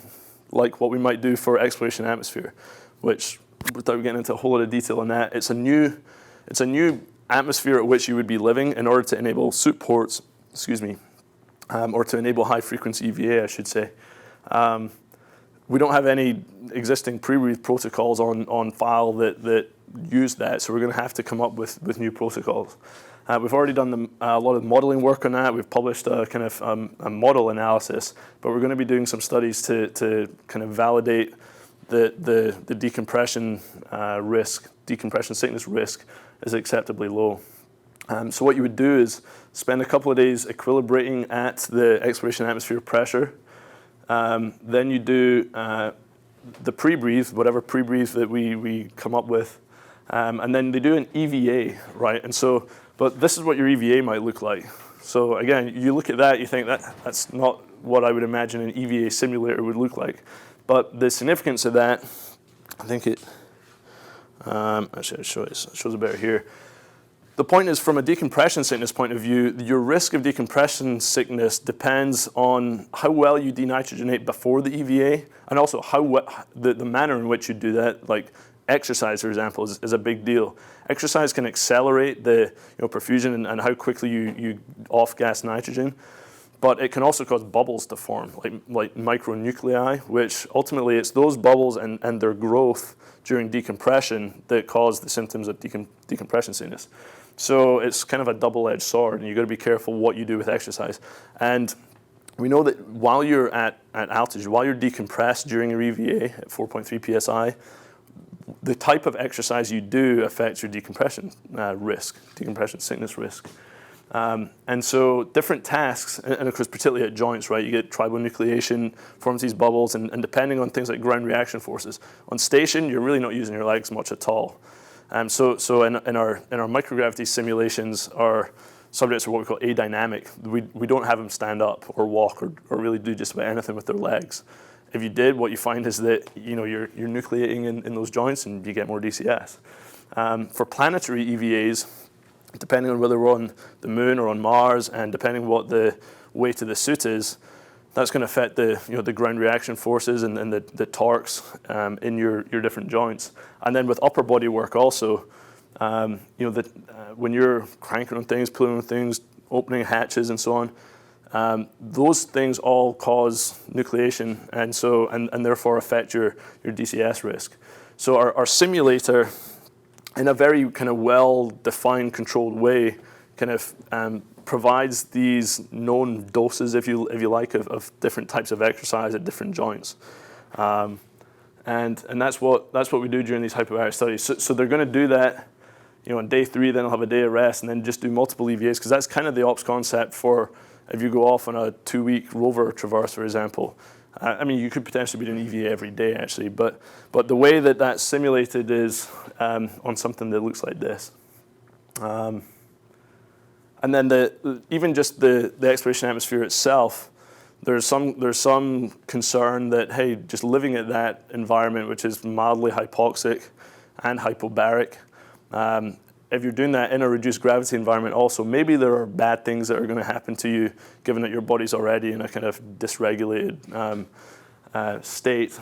like what we might do for exploration atmosphere, which, without getting into a whole lot of detail on that, it's a new atmosphere at which you would be living in order to enable suit ports, or to enable high frequency EVA, I should say. We don't have any existing Prebreathe protocols on file that use that, so we're going to have to come up with new protocols. We've already done a lot of modeling work on that. We've published a kind of a model analysis, but we're going to be doing some studies to kind of validate the decompression decompression sickness risk is acceptably low. So what you would do is spend a couple of days equilibrating at the exploration atmosphere pressure. Then you do the pre-breathe, whatever pre-breathe that we come up with. And then they do an EVA, right? But this is what your EVA might look like. So again, you look at that, you think that's not what I would imagine an EVA simulator would look like. But the significance of that, I think actually it shows it better here. The point is, from a decompression sickness point of view, your risk of decompression sickness depends on how well you denitrogenate before the EVA, and also the manner in which you do that. Like exercise, for example, is a big deal. Exercise can accelerate the perfusion and how quickly you off-gas nitrogen, but it can also cause bubbles to form, like micronuclei, which ultimately it's those bubbles and their growth during decompression that cause the symptoms of decompression sickness. So it's kind of a double-edged sword, and you've got to be careful what you do with exercise. And we know that while you're at altitude, while you're decompressed during your EVA at 4.3 psi, the type of exercise you do affects your decompression decompression sickness risk. And so different tasks, and of course particularly at joints, right, you get tribonucleation, forms these bubbles, and depending on things like ground reaction forces. On station, you're really not using your legs much at all. So in our microgravity simulations, our subjects are what we call adynamic. We don't have them stand up or walk or really do just about anything with their legs. If you did, what you find is that you're nucleating in those joints and you get more DCS. For planetary EVAs, depending on whether we're on the moon or on Mars, and depending on what the weight of the suit is, that's going to affect the ground reaction forces and the torques in your different joints. And then with upper body work also, when you're cranking on things, pulling on things, opening hatches and so on, those things all cause nucleation and therefore affect your DCS risk. So our simulator, in a very kind of well-defined, controlled way, kind of provides these known doses, if you like, of different types of exercise at different joints, and that's what we do during these hypobaric studies. So they're going to do that, on day 3, then they'll have a day of rest, and then just do multiple EVAs, because that's kind of the ops concept for if you go off on a 2-week rover traverse, for example. I mean, you could potentially be doing EVA every day, actually, but the way that that's simulated is on something that looks like this. And then even just the exploration atmosphere itself, there's some concern that, hey, just living at that environment, which is mildly hypoxic and hypobaric, if you're doing that in a reduced gravity environment also, maybe there are bad things that are going to happen to you, given that your body's already in a kind of dysregulated state.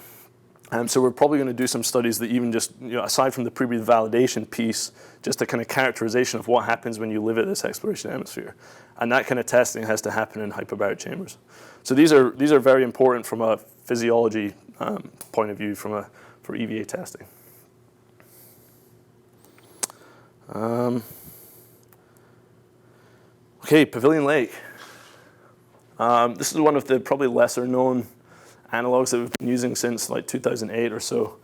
So we're probably going to do some studies that even just, aside from the pre-breathe validation piece, just a kind of characterization of what happens when you live at this exploration atmosphere. And that kind of testing has to happen in hyperbaric chambers. So these are very important from a physiology point of view for EVA testing. Okay, Pavilion Lake. This is one of the probably lesser known analogs that we've been using since like 2008 or so.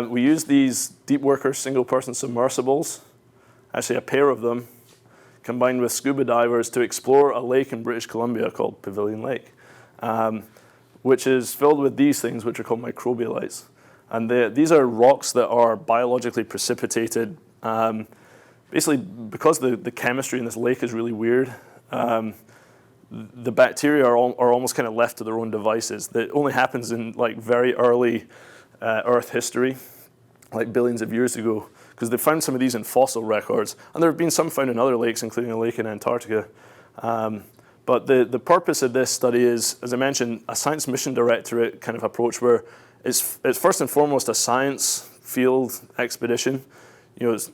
We use these deep worker single person submersibles, actually a pair of them, combined with scuba divers to explore a lake in British Columbia called Pavilion Lake, which is filled with these things, which are called microbialites. And these are rocks that are biologically precipitated. Basically, because the chemistry in this lake is really weird, the bacteria are almost kind of left to their own devices. That only happens in like very early Earth history. like billions of years ago, because they found some of these in fossil records, and there have been some found in other lakes, including a lake in Antarctica. But the purpose of this study is, as I mentioned, a science mission directorate kind of approach where it's first and foremost a science field expedition. If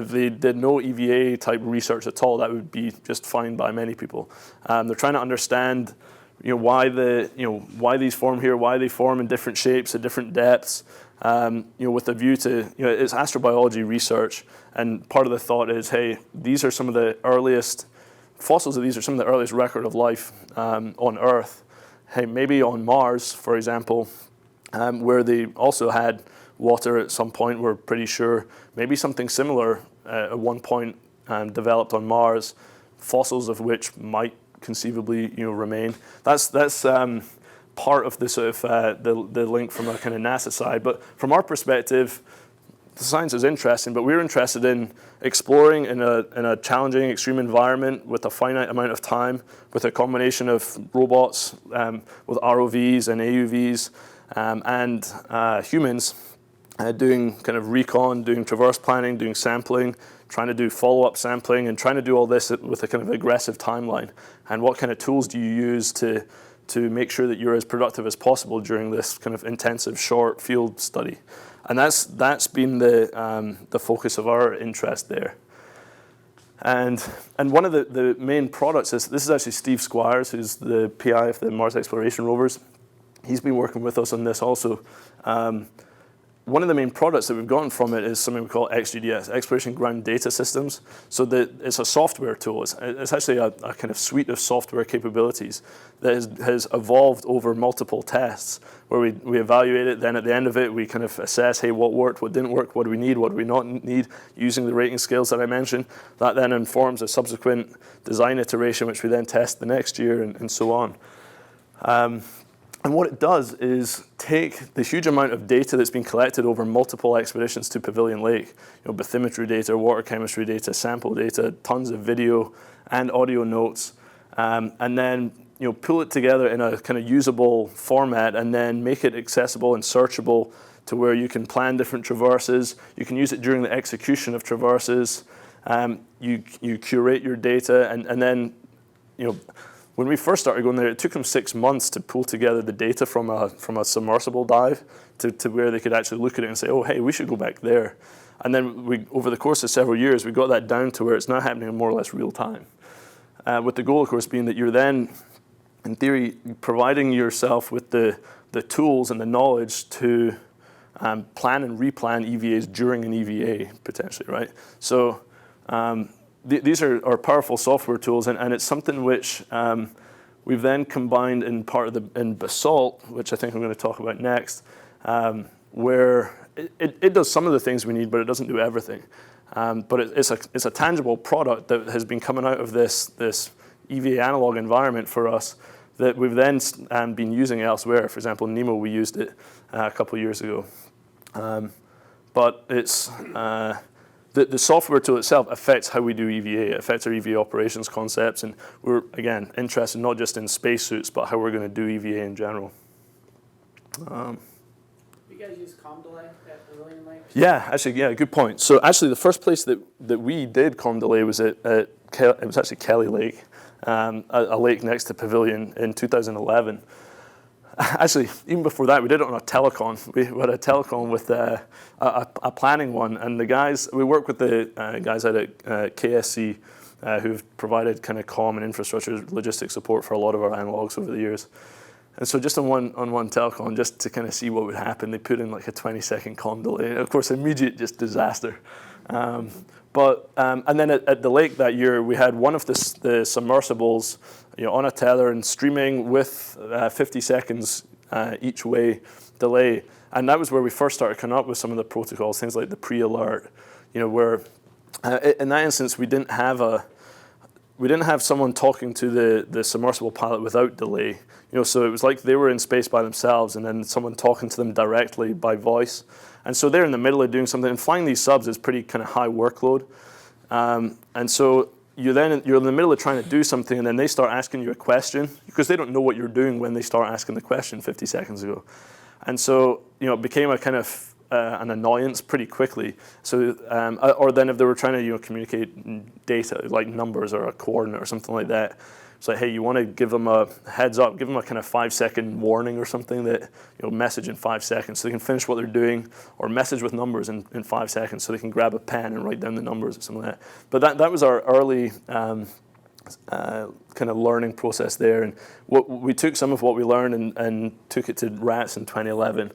they did no EVA type research at all, that would be just fine by many people. They're trying to understand, why these form here, why they form in different shapes at different depths. With a view to, it's astrobiology research, and part of the thought is, hey, these are some of the earliest fossils of these are some of the earliest record of life on Earth. Hey, maybe on Mars, for example, where they also had water at some point, we're pretty sure. Maybe something similar at one point developed on Mars, fossils of which might conceivably remain. That's part of the sort of the link from a kind of NASA side. But from our perspective, the science is interesting, but we're interested in exploring in a challenging, extreme environment with a finite amount of time, with a combination of robots, with ROVs and AUVs, and humans doing kind of recon, doing traverse planning, doing sampling, trying to do follow-up sampling, and trying to do all this with a kind of aggressive timeline. And what kind of tools do you use to make sure that you're as productive as possible during this kind of intensive short field study? And that's been the focus of our interest there. And one of the main products this is actually Steve Squires, who's the PI of the Mars Exploration Rovers. He's been working with us on this also. One of the main products that we've gotten from it is something we call XGDS, Exploration Ground Data Systems. So it's a software tool. It's actually a kind of suite of software capabilities that has evolved over multiple tests, where we evaluate it. Then at the end of it, we kind of assess, hey, what worked, what didn't work, what do we need, what do we not need, using the rating scales that I mentioned. That then informs a subsequent design iteration, which we then test the next year, and so on. And what it does is take the huge amount of data that's been collected over multiple expeditions to Pavilion Lake, bathymetry data, water chemistry data, sample data, tons of video and audio notes, and then pull it together in a kind of usable format, and then make it accessible and searchable to where you can plan different traverses. You can use it during the execution of traverses. You curate your data, and then when we first started going there, it took them 6 months to pull together the data from a submersible dive to where they could actually look at it and say, oh, hey, we should go back there. And then over the course of several years, we got that down to where it's now happening in more or less real time. With the goal, of course, being that you're then, in theory, providing yourself with the tools and the knowledge to plan and replan EVAs during an EVA, potentially, right? So these are powerful software tools, and it's something which we've then combined in in Basalt, which I think I'm going to talk about next, where it does some of the things we need, but it doesn't do everything. But it's a tangible product that has been coming out of this EVA analog environment for us that we've then been using elsewhere. For example, NEEMO, we used it a couple of years ago. But it's the software tool itself affects how we do EVA. It affects our EVA operations concepts, and we're, again, interested not just in spacesuits, but how we're going to do EVA in general. You guys use com delay at Pavilion Lake? Yeah, actually, good point. So actually, the first place that we did com delay was it was actually Kelly Lake, a lake next to Pavilion in 2011. Actually, even before that, we did it on a telecon. We had a telecon with a planning one, and we work with the guys out at KSC who've provided kind of comm and infrastructure logistics support for a lot of our analogs over the years. And so just on one telecon, just to kind of see what would happen, they put in like a 20-second comm delay. And of course, immediate just disaster. And then at the lake that year, we had one of the submersibles on a tether and streaming with 50 seconds each way delay. And that was where we first started coming up with some of the protocols, things like the pre-alert, where in that instance, we didn't have someone talking to the submersible pilot without delay. So it was like they were in space by themselves, and then someone talking to them directly by voice. And so they're in the middle of doing something, and flying these subs is pretty kind of high workload. And so you're in the middle of trying to do something, and then they start asking you a question, because they don't know what you're doing when they start asking the question 50 seconds ago. And so it became a kind of an annoyance pretty quickly. So, or then if they were trying to communicate data like numbers or a coordinate or something like that, it's like, hey, you want to give them a heads up, give them a kind of 5-second warning or something that message in 5 seconds so they can finish what they're doing, or message with numbers in 5 seconds so they can grab a pen and write down the numbers or something like that. But that was our early kind of learning process there, and we took some of what we learned and took it to rats in 2011,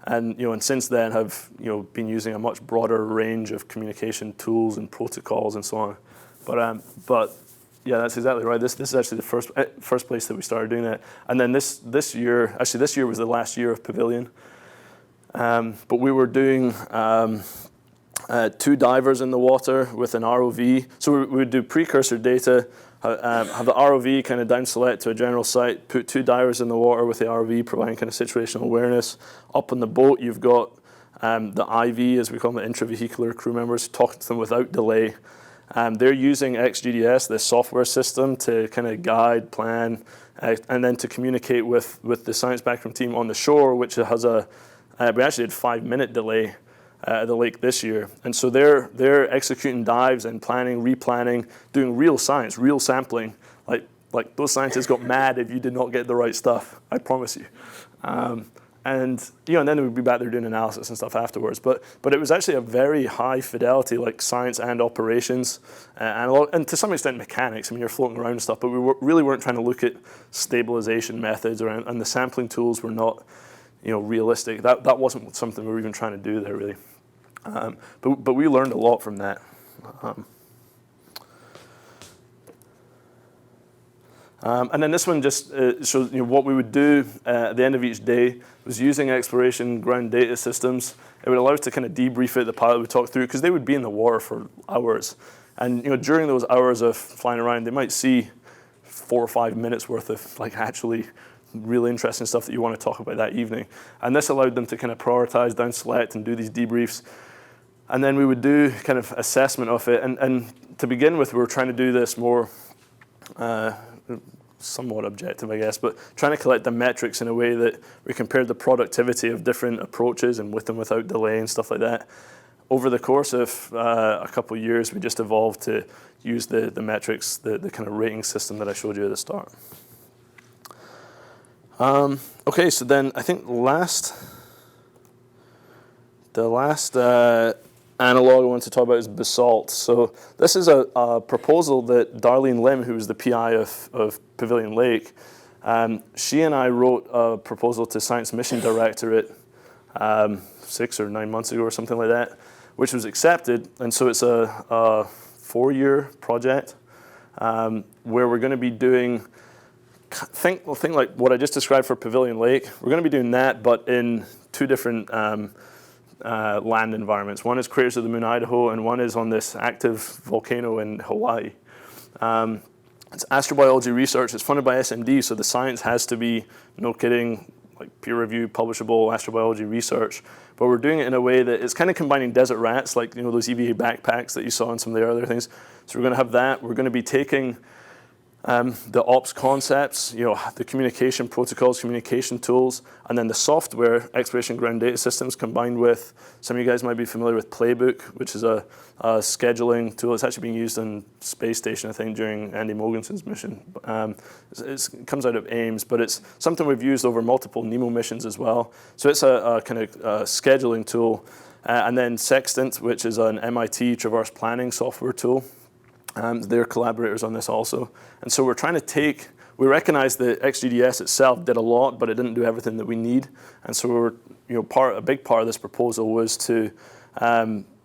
and since then have been using a much broader range of communication tools and protocols and so on. But yeah, that's exactly right. This is actually the first place that we started doing that, and then this year was the last year of Pavilion, but we were doing 2 divers in the water with an ROV. So we would do precursor data, have the ROV kind of down select to a general site, put 2 divers in the water with the ROV, providing kind of situational awareness. Up on the boat, you've got the IV, as we call them, the intravehicular crew members, talking to them without delay. They're using XGDS, this software system, to kind of guide, plan, and then to communicate with the science background team on the shore, which has we actually had 5-minute delay at the lake this year. And so they're executing dives and planning, replanning, doing real science, real sampling. Like those scientists got mad if you did not get the right stuff, I promise you. And then we'd be back there doing analysis and stuff afterwards. But it was actually a very high fidelity, like science and operations, and to some extent mechanics. I mean, you're floating around and stuff, but we really weren't trying to look at stabilization methods, and the sampling tools were not, realistic. That wasn't something we were even trying to do there, really. But we learned a lot from that. And then this one just shows what we would do at the end of each day was using exploration ground data systems. It would allow us to kind of debrief it, the pilot would talk through, because they would be in the water for hours. And during those hours of flying around, they might see 4 or 5 minutes worth of actually really interesting stuff that you want to talk about that evening. And this allowed them to kind of prioritize, down select, and do these debriefs. And then we would do kind of assessment of it. And to begin with, we were trying to do this more somewhat objective, I guess, but trying to collect the metrics in a way that we compared the productivity of different approaches and with and without delay and stuff like that. Over the course of a couple of years, we just evolved to use the metrics, the kind of rating system that I showed you at the start. Okay, so then I think the last analog I want to talk about is basalt. So this is a proposal that Darlene Lim, who was the PI of Pavilion Lake, she and I wrote a proposal to Science Mission Directorate 6 or 9 months ago or something like that, which was accepted. And so it's a 4-year project where we're going to be doing, think like what I just described for Pavilion Lake. We're going to be doing that, but in 2 different land environments. One is Craters of the Moon, Idaho, and one is on this active volcano in Hawaii. It's astrobiology research. It's funded by SMD, so the science has to be, no kidding, like peer-reviewed, publishable astrobiology research. But we're doing it in a way that it's kind of combining desert rats, like those EVA backpacks that you saw in some of the other things. So we're going to have that. We're going to be taking the ops concepts, the communication protocols, communication tools, and then the software, exploration ground data systems, combined with, some of you guys might be familiar with Playbook, which is a scheduling tool. It's actually being used on space station, I think, during Andy Mogenson's mission. It comes out of Ames, but it's something we've used over multiple NEEMO missions as well. So it's a kind of scheduling tool. And then Sextant, which is an MIT traverse planning software tool. They're collaborators on this also. And so we're trying to we recognize that XGDS itself did a lot, but it didn't do everything that we need. And so a big part of this proposal was to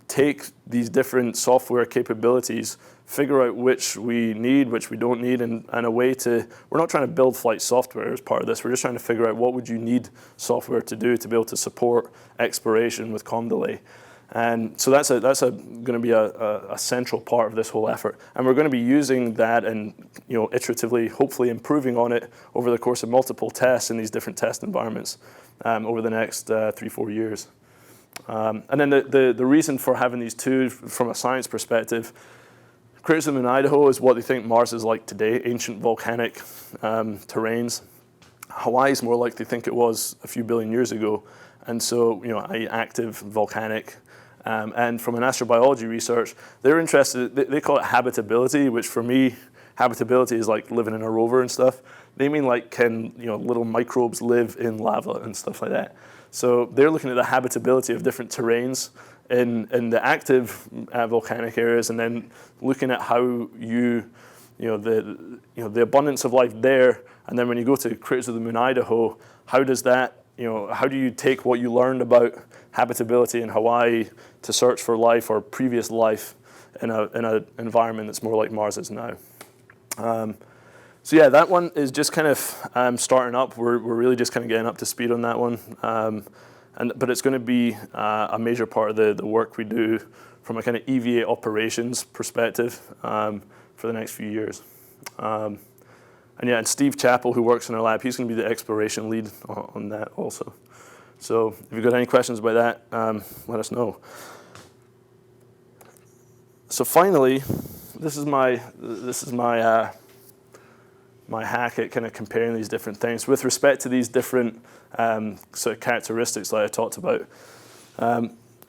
take these different software capabilities, figure out which we need, which we don't need, and a way to, we're not trying to build flight software as part of this. We're just trying to figure out what would you need software to do to be able to support exploration with com delay. And so that's going to be a central part of this whole effort. And we're going to be using that and iteratively, hopefully improving on it over the course of multiple tests in these different test environments over the next 3-4 years. And then the reason for having these 2 from a science perspective, Craters of the Moon, Idaho is what they think Mars is like today, ancient volcanic terrains. Hawaii is more like they think it was a few billion years ago. And so, active, volcanic. And from an astrobiology research, they're interested, they call it habitability, which for me, habitability is like living in a rover and stuff. They mean like, can little microbes live in lava and stuff like that? So they're looking at the habitability of different terrains in the active volcanic areas, and then looking at how the abundance of life there, and then when you go to Craters of the Moon, Idaho, how does that, how do you take what you learned about habitability in Hawaii to search for life or previous life in an environment that's more like Mars is now? So yeah, that one is just kind of starting up. We're really just kind of getting up to speed on that one. But it's going to be a major part of the work we do from a kind of EVA operations perspective for the next few years. And Steve Chappell, who works in our lab, he's going to be the exploration lead on that also. So if you've got any questions about that, let us know. So finally, this is my hack at kind of comparing these different things with respect to these different sort of characteristics that I talked about.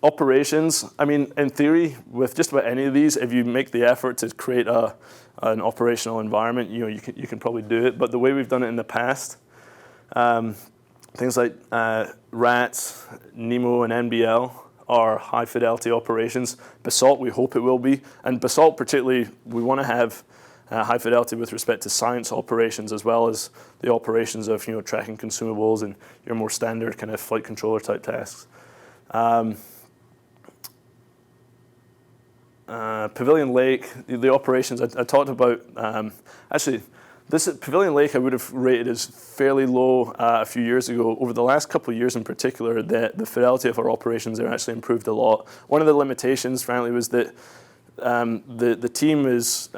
Operations, I mean, in theory, with just about any of these, if you make the effort to create an operational environment, you can probably do it. But the way we've done it in the past, things like RATS, NEEMO, and NBL are high fidelity operations. Basalt, we hope it will be. And Basalt particularly, we want to have high fidelity with respect to science operations, as well as the operations of tracking consumables and your more standard kind of flight controller type tasks. Pavilion Lake, the operations I talked about. Actually, this Pavilion Lake I would have rated as fairly low a few years ago. Over the last couple of years in particular, the fidelity of our operations there actually improved a lot. One of the limitations, frankly, was that the team is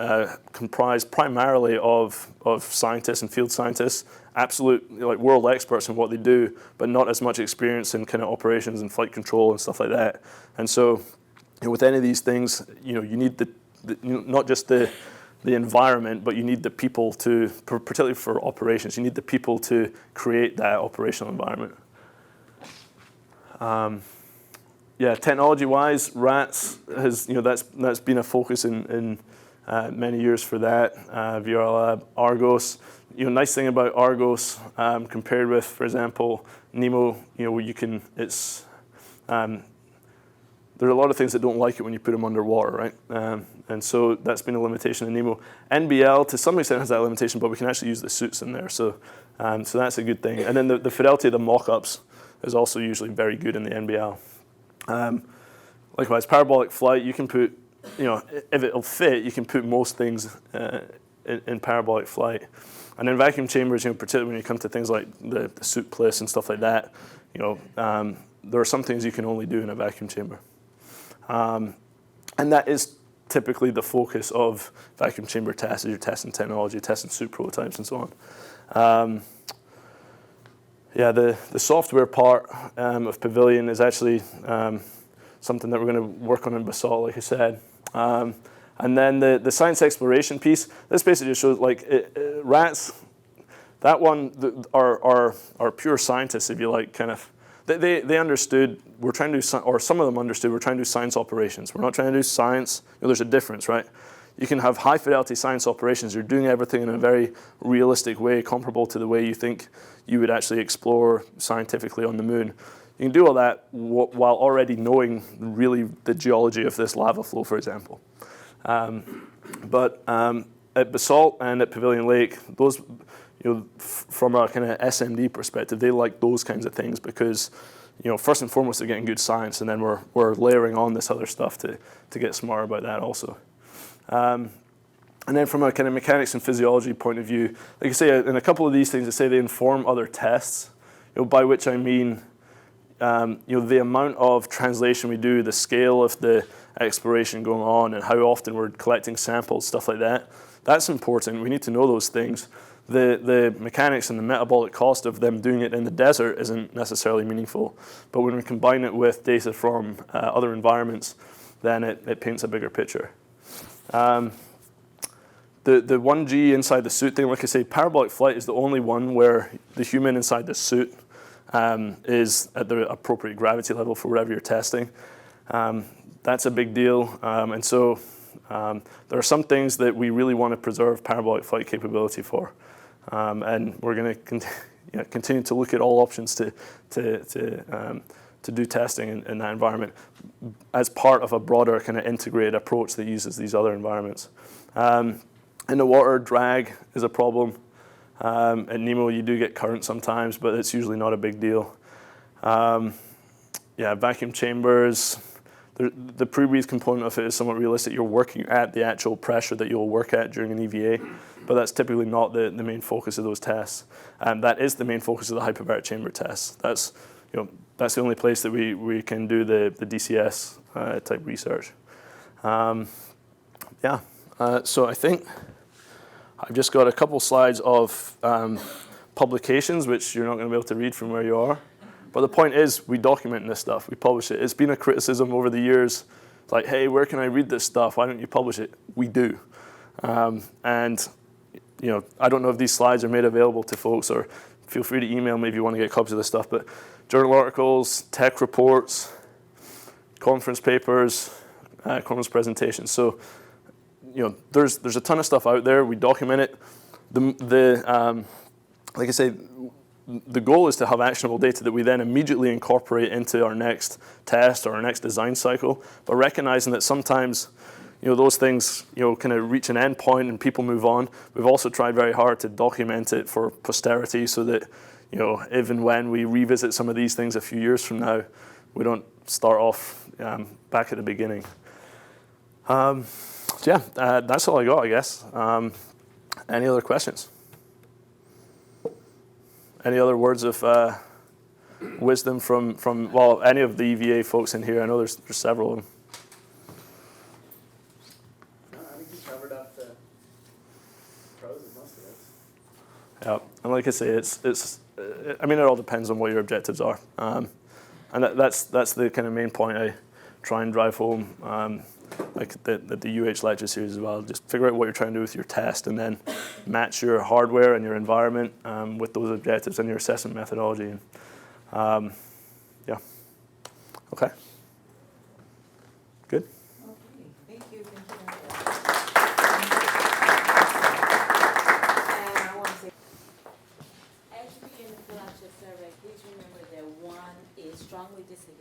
comprised primarily of scientists and field scientists, absolute world experts in what they do, but not as much experience in kind of operations and flight control and stuff like that. And so, with any of these things, you need not just the environment, but you need the people to, particularly for operations, you need the people to create that operational environment. Technology-wise, RATS has, that's been a focus in many years for that. VRLab, Argos. Nice thing about Argos compared with, for example, NEEMO, there are a lot of things that don't like it when you put them underwater, right? And so that's been a limitation in NEEMO. NBL, to some extent, has that limitation, but we can actually use the suits in there. So that's a good thing. And then the fidelity of the mock-ups is also usually very good in the NBL. Likewise, Parabolic Flight, you can put, if it'll fit, you can put most things in Parabolic Flight. And in vacuum chambers, particularly when you come to things like the suit place and stuff like that, there are some things you can only do in a vacuum chamber. And that is typically the focus of vacuum chamber tests, is you're testing technology, testing suit prototypes, and so on. The software part of Pavilion is actually something that we're going to work on in Basalt, like I said. And then the science exploration piece, this basically just shows RATS, that one are pure scientists, if you like, kind of. They understood we're trying to do, or some of them understood we're trying to do science operations. We're not trying to do science. There's a difference, right? You can have high fidelity science operations. You're doing everything in a very realistic way, comparable to the way you think you would actually explore scientifically on the moon. You can do all that while already knowing really the geology of this lava flow, for example. But at Basalt and at Pavilion Lake, those, from a kind of SMD perspective, they like those kinds of things because, first and foremost, they're getting good science, and then we're layering on this other stuff to get smarter about that also. And then from a kind of mechanics and physiology point of view, like I say, in a couple of these things, I say they inform other tests, by which I mean, the amount of translation we do, the scale of the exploration going on, and how often we're collecting samples, stuff like that. That's important. We need to know those things. The mechanics and the metabolic cost of them doing it in the desert isn't necessarily meaningful. But when we combine it with data from other environments, then it paints a bigger picture. The 1G inside the suit thing, like I say, Parabolic Flight is the only one where the human inside the suit is at the appropriate gravity level for whatever you're testing. That's a big deal. And so there are some things that we really want to preserve parabolic flight capability for. And we're going to continue to look at all options to do testing in that environment as part of a broader kind of integrated approach that uses these other environments. In the water, drag is a problem. At NEEMO, you do get current sometimes, but it's usually not a big deal. Vacuum chambers. The pre-breathe component of it is somewhat realistic. You're working at the actual pressure that you'll work at during an EVA, but that's typically not the main focus of those tests. That is the main focus of the hypobaric chamber tests. That's the only place that we can do the DCS type research. So I think I've just got a couple slides of publications, which you're not going to be able to read from where you are. But the point is, we document this stuff. We publish it. It's been a criticism over the years. It's like, hey, where can I read this stuff? Why don't you publish it? We do. And I don't know if these slides are made available to folks, or feel free to email me if you want to get copies of this stuff. But journal articles, tech reports, conference papers, conference presentations. So, there's a ton of stuff out there. We document it. Like I say, the goal is to have actionable data that we then immediately incorporate into our next test or our next design cycle. But recognizing that sometimes, those things, kind of reach an end point and people move on. We've also tried very hard to document it for posterity so that, if and when we revisit some of these things a few years from now, we don't start off back at the beginning. That's all I got, I guess. Any other questions? Any other words of wisdom from any of the EVA folks in here? I know there's several of them. No, I think you covered up the pros of most of it. Yeah, and like I say, it all depends on what your objectives are, and that's the kind of main point I try and drive home. Like the UH lecture series as well. Just figure out what you're trying to do with your test, and then match your hardware and your environment with those objectives and your assessment methodology. Okay. Good. Okay, thank you. And I want to say, As you begin to fill out your survey, please remember that one is strongly disagree.